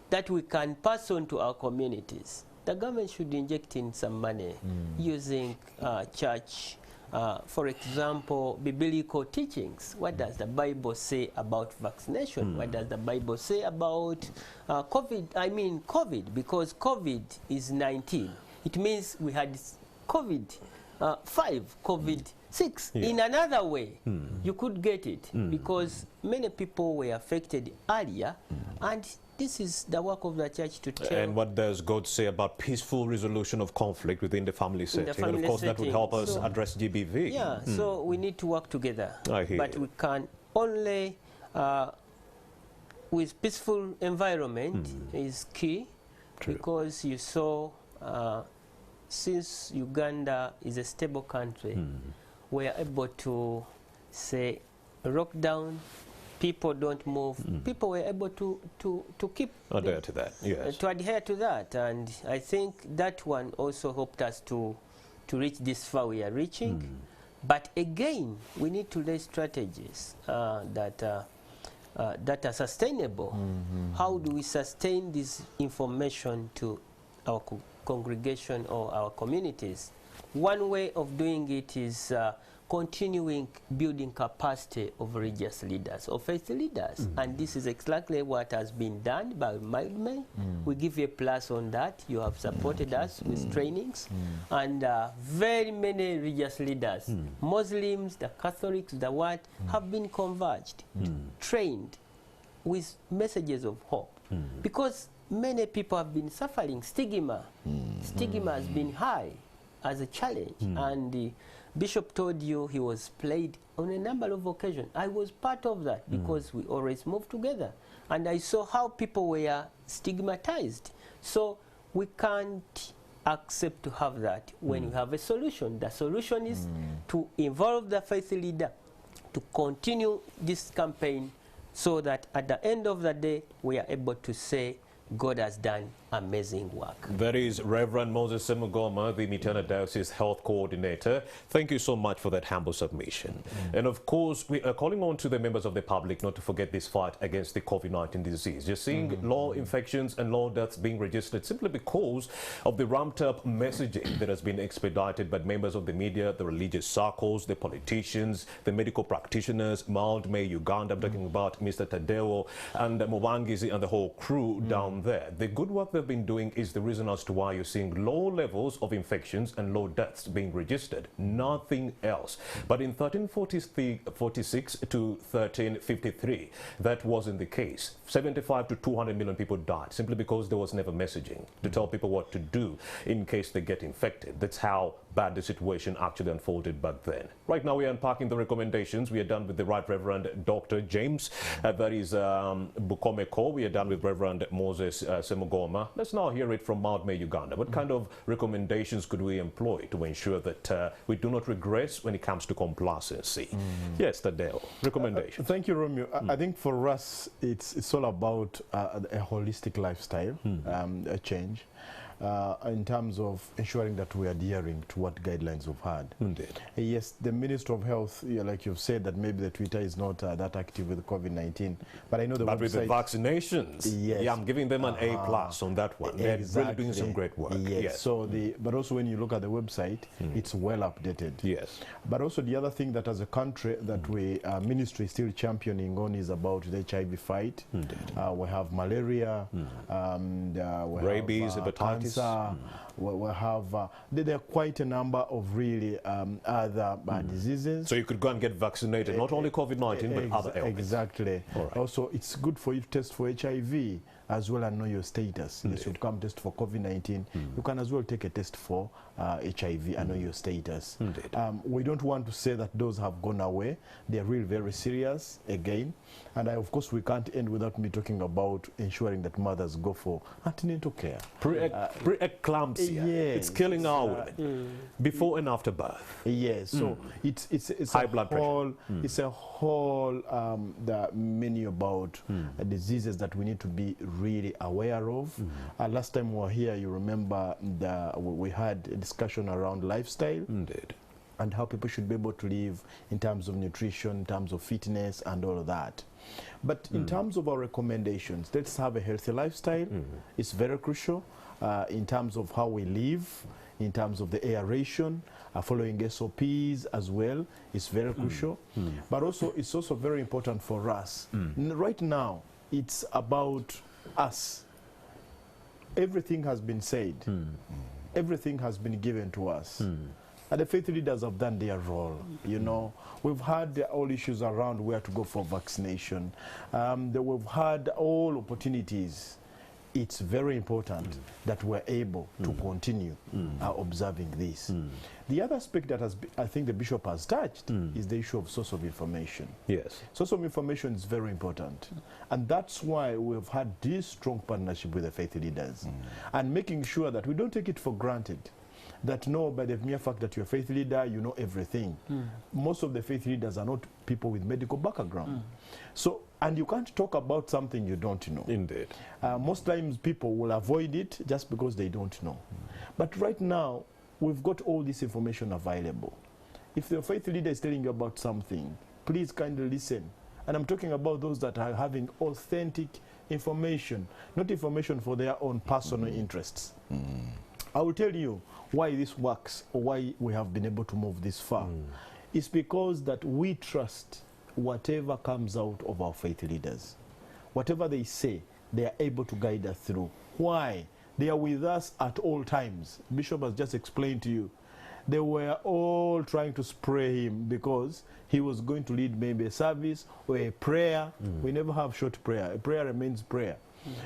that we can pass on to our communities, the government should inject in some money using church, for example, biblical teachings. What does the Bible say about vaccination? What does the Bible say about COVID? I mean COVID, because COVID is 19. It means we had COVID 5, COVID 6. In another way, you could get it, because many people were affected earlier, and this is the work of the church to tell. And what does God say about peaceful resolution of conflict within the family setting? And of course, that would help us address GBV. Yeah, so we need to work together. But we can only, with peaceful environment is key. Because you saw, since Uganda is a stable country, we are able to say lockdown, people don't move. People were able to keep adhere to that. Yes. To adhere to that, and I think that one also helped us to reach this far we are reaching. But again, we need to lay strategies that are sustainable. How do we sustain this information to our congregation or our communities? One way of doing it is continuing building capacity of religious leaders, of faith leaders. And this is exactly what has been done by Mildman. We give you a plus on that. You have supported us with trainings. And very many religious leaders, Muslims, the Catholics, the what, have been converged, trained with messages of hope, because many people have been suffering stigma. Stigma has been high as a challenge, and the Bishop told you he was played on a number of occasions. I was part of that because we always moved together, and I saw how people were stigmatized. So we can't accept to have that when you have a solution. The solution is to involve the faith leader to continue this campaign, so that at the end of the day we are able to say God has done amazing work. That is Reverend Moses Semugoma, the Mitana Diocese Health Coordinator. Thank you so much for that humble submission. And of course, we are calling on to the members of the public not to forget this fight against the COVID-19 disease. You're seeing low infections and low deaths being registered simply because of the ramped-up messaging that has been expedited by members of the media, the religious circles, the politicians, the medical practitioners, Mount May, Uganda. I'm talking about Mr. Tadeo and Mwangizi and the whole crew down there. The good work they've been doing is the reason as to why you're seeing low levels of infections and low deaths being registered. Nothing else. But in 1346 to 1353, that wasn't the case. 75 to 200 million people died simply because there was never messaging to tell people what to do in case they get infected. That's how bad the situation actually unfolded back then. Right now we are unpacking the recommendations. We are done with the Right Reverend Dr. James, that is Bukomeko. We are done with Reverend Moses Semugoma. Let's now hear it from Mount May, Uganda. What kind of recommendations could we employ to ensure that we do not regress when it comes to complacency? Yes, Tadeo, recommendation. Thank you, Romeo. I think for us, it's all about a holistic lifestyle a change. In terms of ensuring that we are adhering to what guidelines we've had. Indeed. Yes, the Minister of Health, like you've said, that maybe the Twitter is not that active with COVID-19, but I know the But website, with the vaccinations, yes. yeah, I'm giving them an A+ on that one. They're really doing some great work. Yes. So but also when you look at the website, it's well updated. Yes. But also the other thing that as a country that we ministry is still championing on is about the HIV fight. We have malaria, we rabies, have, hepatitis. We have there are quite a number of really other diseases. So you could go and get vaccinated, not only COVID-19, but other ailments. Exactly. Right. Also, it's good for you to test for HIV as well and know your status. Yes, you come test for COVID-19. You can as well take a test for HIV and know your status. We don't want to say that those have gone away. They're really very serious again. And of course, we can't end without me talking about ensuring that mothers go for antenatal care. Pre-eclampsia. Yes. It's killing our women before and after birth. Yes. So it's high blood pressure. It's a whole the many about diseases that we need to be really aware of. Last time we were here, you remember we had a discussion around lifestyle. Indeed. And how people should be able to live in terms of nutrition, in terms of fitness, and all of that. But in terms of our recommendations, let's have a healthy lifestyle. It's very crucial in terms of how we live, in terms of the aeration, following SOPs as well. It's very crucial. But also, it's also very important for us. Right now, it's about us. Everything has been said. Everything has been given to us. And the faith leaders have done their role. You know, we've had all issues around where to go for vaccination. We've had all opportunities. It's very important that we're able to continue observing this. The other aspect that I think the bishop has touched is the issue of source of information. Yes. Source of information is very important. And that's why we've had this strong partnership with the faith leaders and making sure that we don't take it for granted. That no, by the mere fact that you're a faith leader, you know everything. Most of the faith leaders are not people with medical background. So, and you can't talk about something you don't know. Indeed. Most times people will avoid it just because they don't know. But right now, we've got all this information available. If the faith leader is telling you about something, please kindly listen. And I'm talking about those that are having authentic information, not information for their own personal interests. I will tell you why this works or why we have been able to move this far. It's because that we trust whatever comes out of our faith leaders. Whatever they say, they are able to guide us through. Why? They are with us at all times. Bishop has just explained to you they were all trying to spray him because he was going to lead maybe a service or a prayer. We never have short prayer. A prayer remains prayer.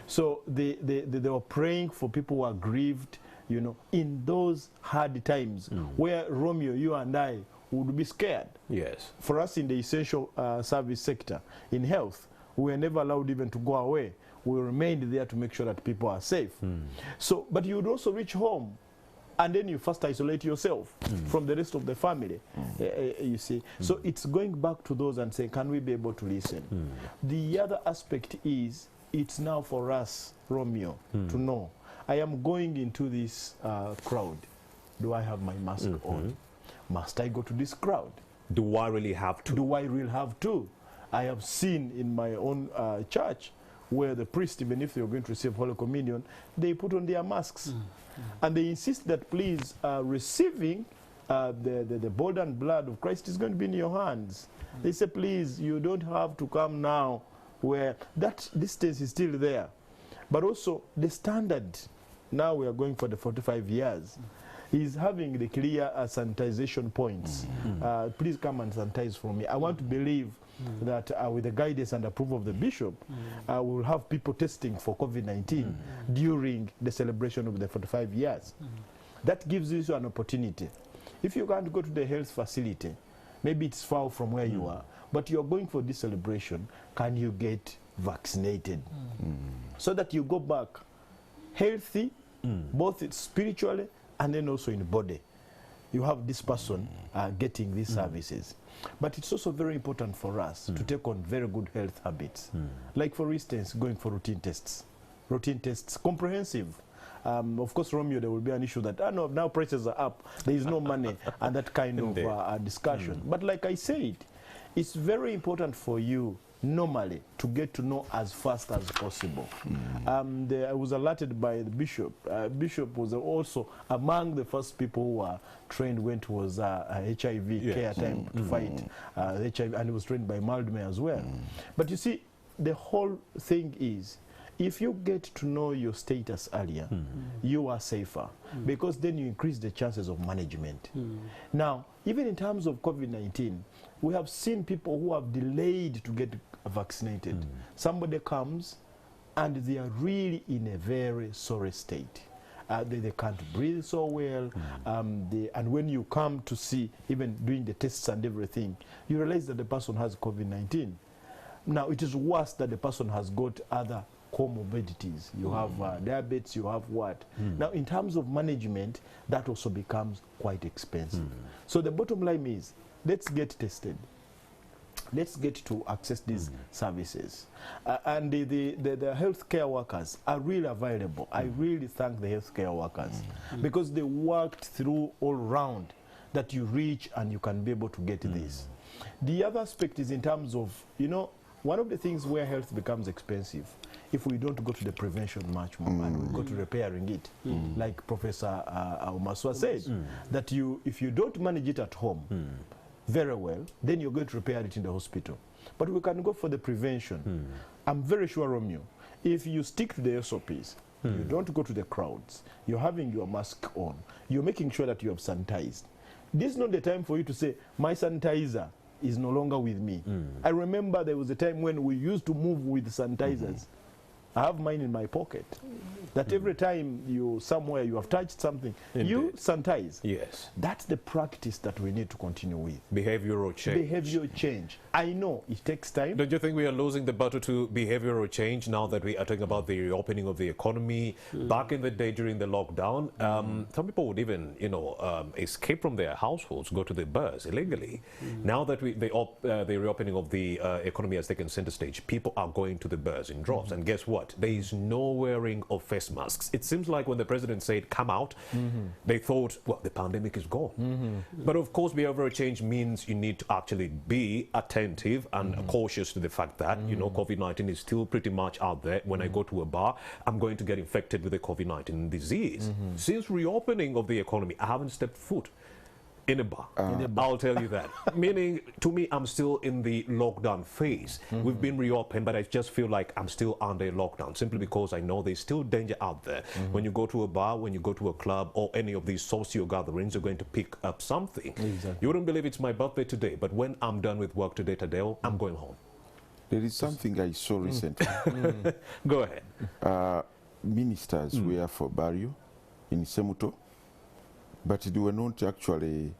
So they were praying for people who are grieved, you know, in those hard times where Romeo, you and I would be scared. Yes. For us in the essential service sector, in health, we were never allowed even to go away. We remained there to make sure that people are safe. So, but you would also reach home, and then you first isolate yourself from the rest of the family, you see. So it's going back to those and saying, can we be able to listen? The other aspect is, it's now for us, Romeo, to know, I am going into this crowd. Do I have my mask on? Must I go to this crowd? Do I really have to? Do I really have to? I have seen in my own church where the priest, even if they're going to receive Holy Communion, they put on their masks. And they insist that please, receiving the body and blood of Christ is going to be in your hands. They say, please, you don't have to come now, where that distance is still there. But also the standard, now we are going for the 45 years, is having the clear sanitization points. Please come and sanitize for me. I want to believe that with the guidance and approval of the bishop, we will have people testing for COVID-19 during the celebration of the 45 years. That gives you an opportunity. If you can't go to the health facility, maybe it's far from where you are, but you're going for this celebration, can you get vaccinated? So that you go back healthy, both spiritually and then also in body. You have this person getting these services. But it's also very important for us to take on very good health habits. Like, for instance, going for routine tests. Routine tests, comprehensive. Of course, Romeo, there will be an issue that, no, now prices are up, there is no money, and that kind of discussion. But like I said, it's very important for you normally to get to know as fast as possible. I was alerted by the bishop. Bishop was also among the first people who were trained when it was HIV care time to fight HIV, and he was trained by Maldme as well. But you see, the whole thing is, if you get to know your status earlier, you are safer, because then you increase the chances of management. Now, even in terms of COVID-19, we have seen people who have delayed to get vaccinated. Somebody comes and they are really in a very sorry state. They can't breathe so well, and when you come to see, even doing the tests and everything, you realize that the person has COVID-19. Now, it is worse that the person has got other comorbidities. You have diabetes, you have what? Now, in terms of management, that also becomes quite expensive. So the bottom line is, let's get tested. Let's get to access these services. And the healthcare workers are really available. I really thank the healthcare workers because they worked through all round that you reach and you can be able to get this. The other aspect is in terms of, you know, one of the things where health becomes expensive, if we don't go to the prevention much more and we go to repairing it, like Professor Omaswa said, that if you don't manage it at home very well, then you're going to repair it in the hospital. But we can go for the prevention. I'm very sure, Romeo, if you stick to the SOPs, you don't go to the crowds, you're having your mask on, you're making sure that you have sanitized. This is not the time for you to say, my sanitizer is no longer with me. I remember there was a time when we used to move with sanitizers. I have mine in my pocket. That every time you somewhere you have touched something, you sanitize. Yes. That's the practice that we need to continue with. Behavioral change. Behavioral change. I know it takes time. Don't you think we are losing the battle to behavioral change now that we are talking about the reopening of the economy? Back in the day during the lockdown, some people would even, you know, escape from their households, go to the bars illegally. Now that the reopening of the economy has taken center stage, people are going to the bars in droves. And guess what? There is no wearing of face masks. It seems like when the president said, come out, they thought, well, the pandemic is gone. But of course, behavioral change means you need to actually be attentive and cautious to the fact that, you know, COVID-19 is still pretty much out there. When I go to a bar, I'm going to get infected with the COVID-19 disease. Since reopening of the economy, I haven't stepped foot In a bar. I'll tell you that. Meaning, to me, I'm still in the lockdown phase. We've been reopened, but I just feel like I'm still under lockdown, simply because I know there's still danger out there. When you go to a bar, when you go to a club, or any of these social gatherings, you're going to pick up something. Exactly. You wouldn't believe it's my birthday today, but when I'm done with work today, Tadeo, I'm going home. There is something I saw recently. Go ahead. Ministers were for burial in Semuto, but they were not actually,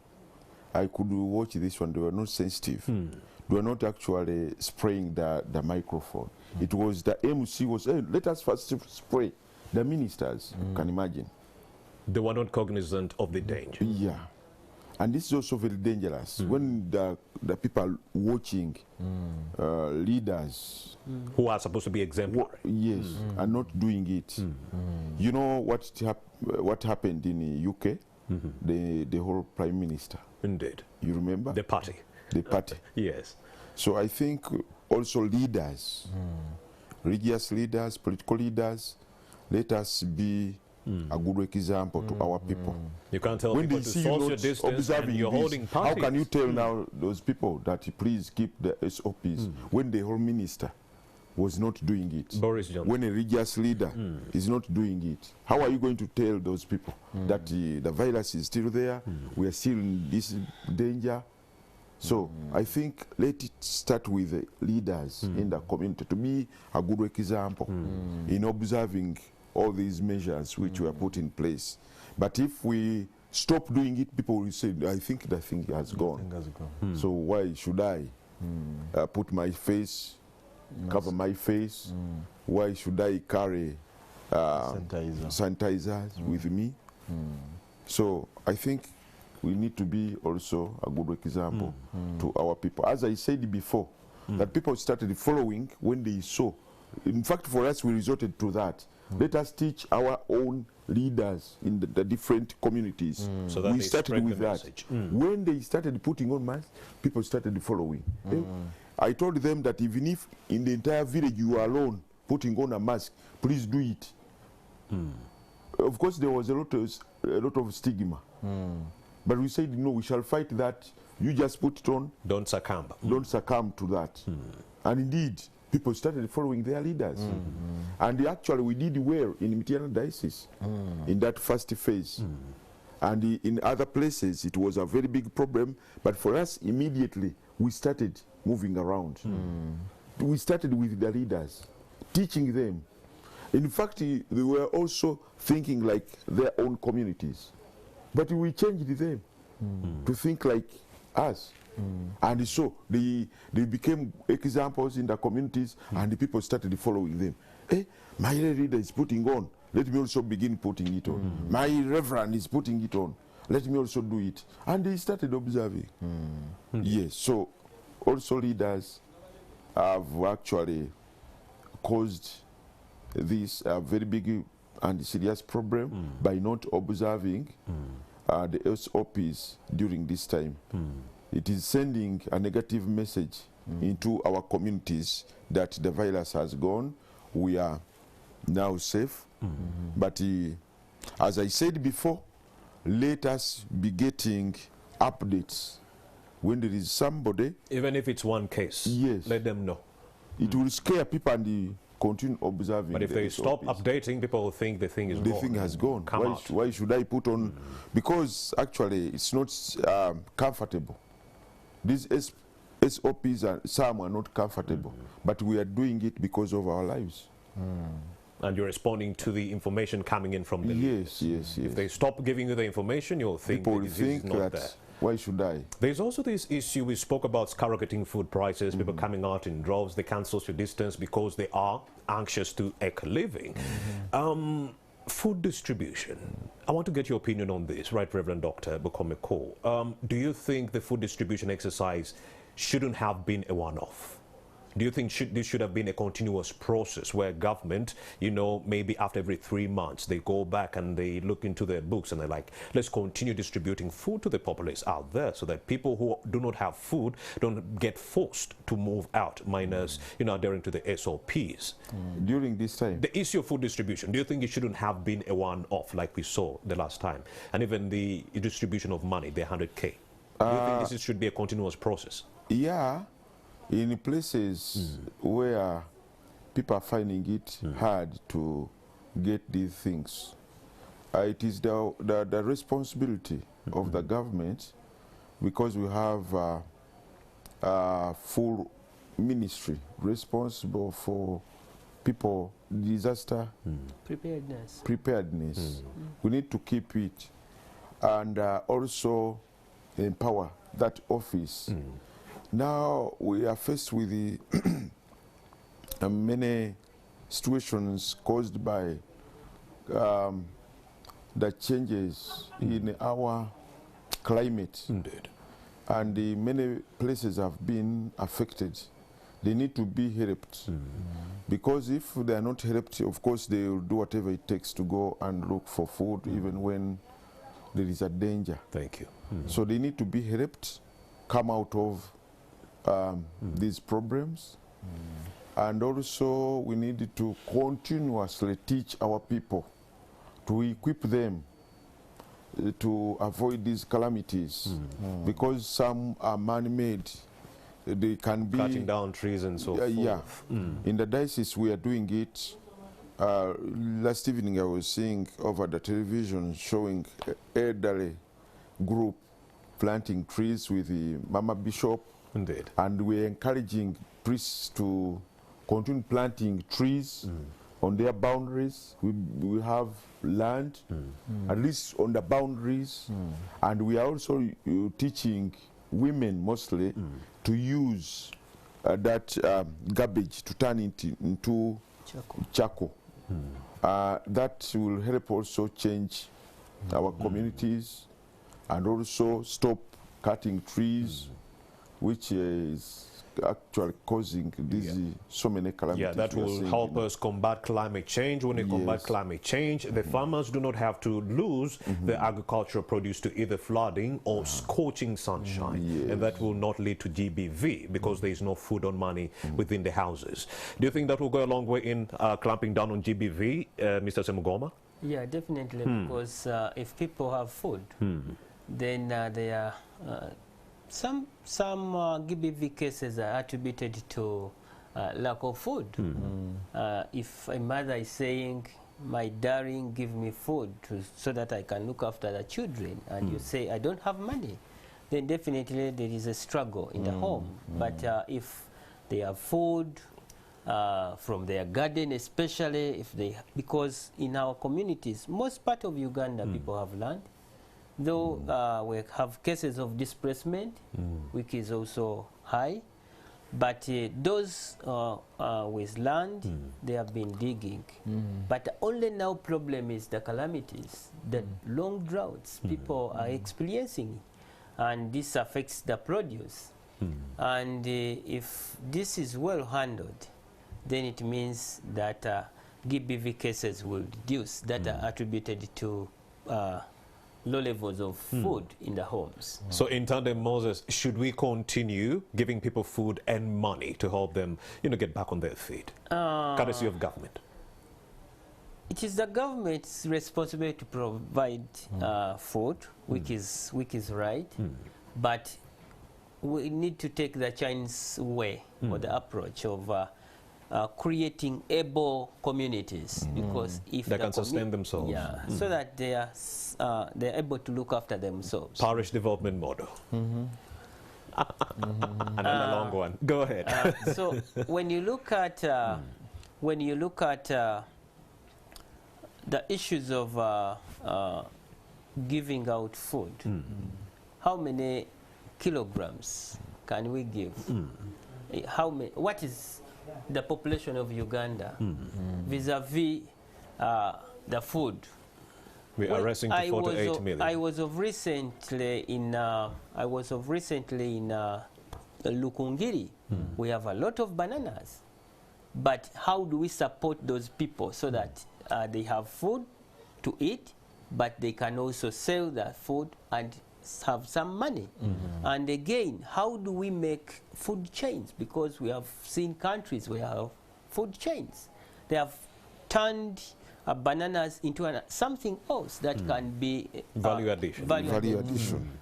I could watch this one, they were not sensitive. They were not actually spraying the microphone. It was the MC was, hey, let us first spray. The ministers, can imagine. They were not cognizant of the danger. Yeah. And this is also very dangerous. When the people watching leaders who are supposed to be exemplary. yes, are not doing it. You know what happened in the UK? The whole prime minister. Indeed. You remember? The party. The party. Yes. So I think also leaders, religious leaders, political leaders, let us be a good example to our people. You can't tell When people they to see you social not distance and observing you're this, holding how parties. can you tell now those people that please keep the SOPs when the whole minister was not doing it? Boris Johnson. When a religious leader is not doing it, how are you going to tell those people that the virus is still there, we are still in this danger? So I think let it start with the leaders in the community to be a good example in observing all these measures which were put in place. But if we stop doing it, people will say, I think the thing has gone. So why should I put my face, cover my face? Why should I carry sanitizers with me? So I think we need to be also a good example to our people. As I said before, that people started following when they saw. In fact, for us, we resorted to that. Let us teach our own leaders in the different communities. So that we they started spread with the that. message. When they started putting on masks, people started following. I told them that even if in the entire village you are alone putting on a mask, please do it. Of course, there was a lot of stigma. But we said, no, we shall fight that. You just put it on. Don't succumb. Don't succumb to that. And indeed, people started following their leaders. And actually, we did well in Mitiana Diocese in that first phase. And in other places, it was a very big problem. But for us, immediately, we started moving around. We started with the leaders, teaching them. In fact, they were also thinking like their own communities. But we changed them to think like us. And so they became examples in the communities, and the people started following them. Hey, my leader is putting on. Let me also begin putting it on. My reverend is putting it on. Let me also do it. And they started observing. Yes, so also leaders have actually caused this very big and serious problem by not observing the SOPs during this time. It is sending a negative message into our communities that the virus has gone. We are now safe. But as I said before, let us be getting updates. When there is somebody, Even if it's one case, yes, let them know. It will scare people and they continue observing. But if they stop SOPs. updating, people will think the thing is The gone. thing has gone. Come out. Why should I put on? Because actually it's not comfortable. These SOPs, some are not comfortable, but we are doing it because of our lives. And you're responding to the information coming in from the Yes, yes, yes. If they stop giving you the information, you'll think People the will disease think is not that, there. why should I? There's also this issue, we spoke about skyrocketing food prices, people coming out in droves, they can't social distance because they are anxious to make a living. Food distribution. I want to get your opinion on this, right, Rev Dr Bukomeko. Do you think the food distribution exercise shouldn't have been a one-off? Do you think this should have been a continuous process where government, you know, maybe after every 3 months, they go back and they look into their books and they're like, let's continue distributing food to the populace out there so that people who do not have food don't get forced to move out, minus, you know, adhering to the SOPs. During this time? The issue of food distribution, do you think it shouldn't have been a one-off like we saw the last time? And even the distribution of money, the 100K. Do you think this should be a continuous process? Yeah, in places where people are finding it hard to get these things, it is the responsibility of the government, because we have a full ministry responsible for people disaster preparedness. We need to keep it and also empower that office. Now we are faced with the many situations caused by the changes in our climate. Indeed. And many places have been affected. They need to be helped. Because if they are not helped, of course they will do whatever it takes to go and look for food even when there is a danger. Thank you. So they need to be helped come out of these problems. And also we need to continuously teach our people, to equip them to avoid these calamities, because some are man-made. They can be cutting down trees and so forth. Yeah. In the diocese we are doing it. Last evening I was seeing over the television showing elderly group planting trees with the Mama Bishop. Indeed. And we're encouraging priests to continue planting trees on their boundaries. We have land, at least on the boundaries. And we are also teaching women mostly to use that garbage to turn it into charcoal. That will help also change our communities and also stop cutting trees, which is actually causing these so many calamities. Yeah, that will help us combat climate change. When we combat climate change, the farmers do not have to lose their agricultural produce to either flooding or scorching sunshine. And that will not lead to GBV because there is no food or money within the houses. Do you think that will go a long way in clamping down on GBV, Mr. Semugoma? Yeah, definitely, because if people have food, then there are some GBV cases are attributed to lack of food. If a mother is saying, my darling, give me food so that I can look after the children, and you say, I don't have money, then definitely there is a struggle in the home. But if they have food from their garden, especially if they, because in our communities, most part of Uganda, people have land. Though we have cases of displacement, which is also high, but those with land, they have been digging. But the only now problem is the calamities, the long droughts people are experiencing, and this affects the produce. And if this is well handled, then it means that GBV cases will reduce that are attributed to low levels of food in the homes. So in tandem, Moses, should we continue giving people food and money to help them, you know, get back on their feet, courtesy of government? It is the government's responsibility to provide food, which is right, but we need to take the Chinese way or the approach of creating able communities, because if they can sustain themselves, so that they're able to look after themselves. Parish development model. Another long one. Go ahead. So when you look at the issues of giving out food, how many kilograms can we give? How many? What is the population of Uganda vis-a-vis the food? We are racing to 48 million. I was of recently in Lukungiri, we have a lot of bananas. But how do we support those people so that they have food to eat, but they can also sell that food and have some money? And again, how do we make food chains? Because we have seen countries where have food chains. They have turned bananas into something else that can be value addition. Value addition.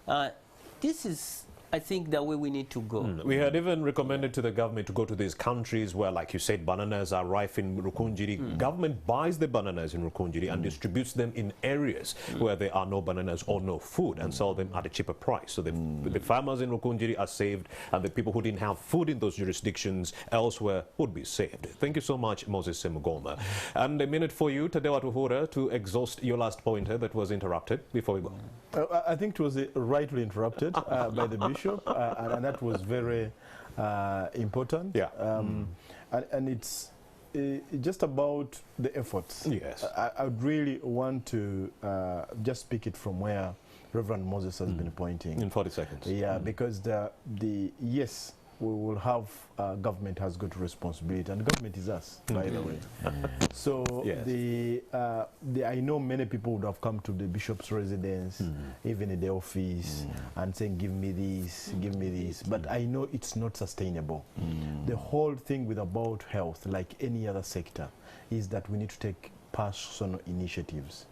This is, I think, the way we need to go. We had even recommended to the government to go to these countries where, like you said, bananas are rife in Rukunjiri. Government buys the bananas in Rukunjiri and distributes them in areas where there are no bananas or no food and sell them at a cheaper price. So the farmers in Rukunjiri are saved, and the people who didn't have food in those jurisdictions elsewhere would be saved. Thank you so much, Moses Semugoma. And a minute for you, Tadeo Atuhura, to exhaust your last pointer that was interrupted before we go. I think it was rightly interrupted by the bishop. And that was very important. Yeah. And it's just about the efforts. Yes. I would really want to just speak it from where Reverend Moses has been pointing. In 40 seconds. Yeah, because yes, we will have government has got responsibility, and government is us, by the way. So yes. I know many people would have come to the bishop's residence, even in the office, and saying, give me this, but I know it's not sustainable. The whole thing with about health, like any other sector, is that we need to take personal initiatives.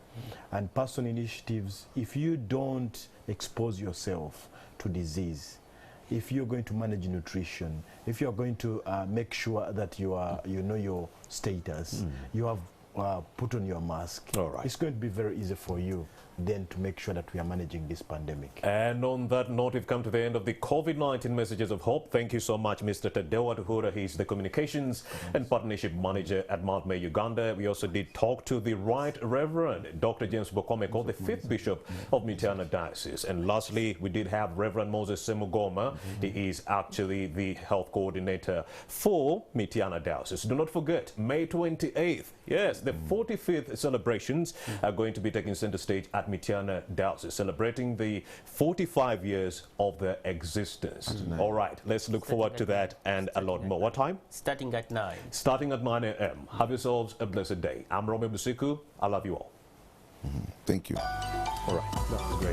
And personal initiatives, if you don't expose yourself to disease, if you're going to manage nutrition, if you're going to make sure that you know your status, you have put on your mask, it's going to be very easy for you then to make sure that we are managing this pandemic. And on that note, we've come to the end of the COVID-19 Messages of Hope. Thank you so much, Mr. Tadeo Atuhura. He's the Communications and Partnership Manager at Mount May, Uganda. We also did talk to the Right Reverend Dr. James Bukomeko, the 5th Bishop of Mityana Diocese. And lastly, we did have Reverend Moses Semugoma. He is actually the Health Coordinator for Mityana Diocese. Do not forget, May 28th, yes, the 45th celebrations are going to be taking center stage at Mityana Diocese, celebrating the 45 years of their existence. All right, let's look forward to that and a lot more. What time? Starting at 9. Starting at 9 a.m. Have yourselves a blessed day. I'm Romeo Busiku. I love you all. Thank you. All right, that was great.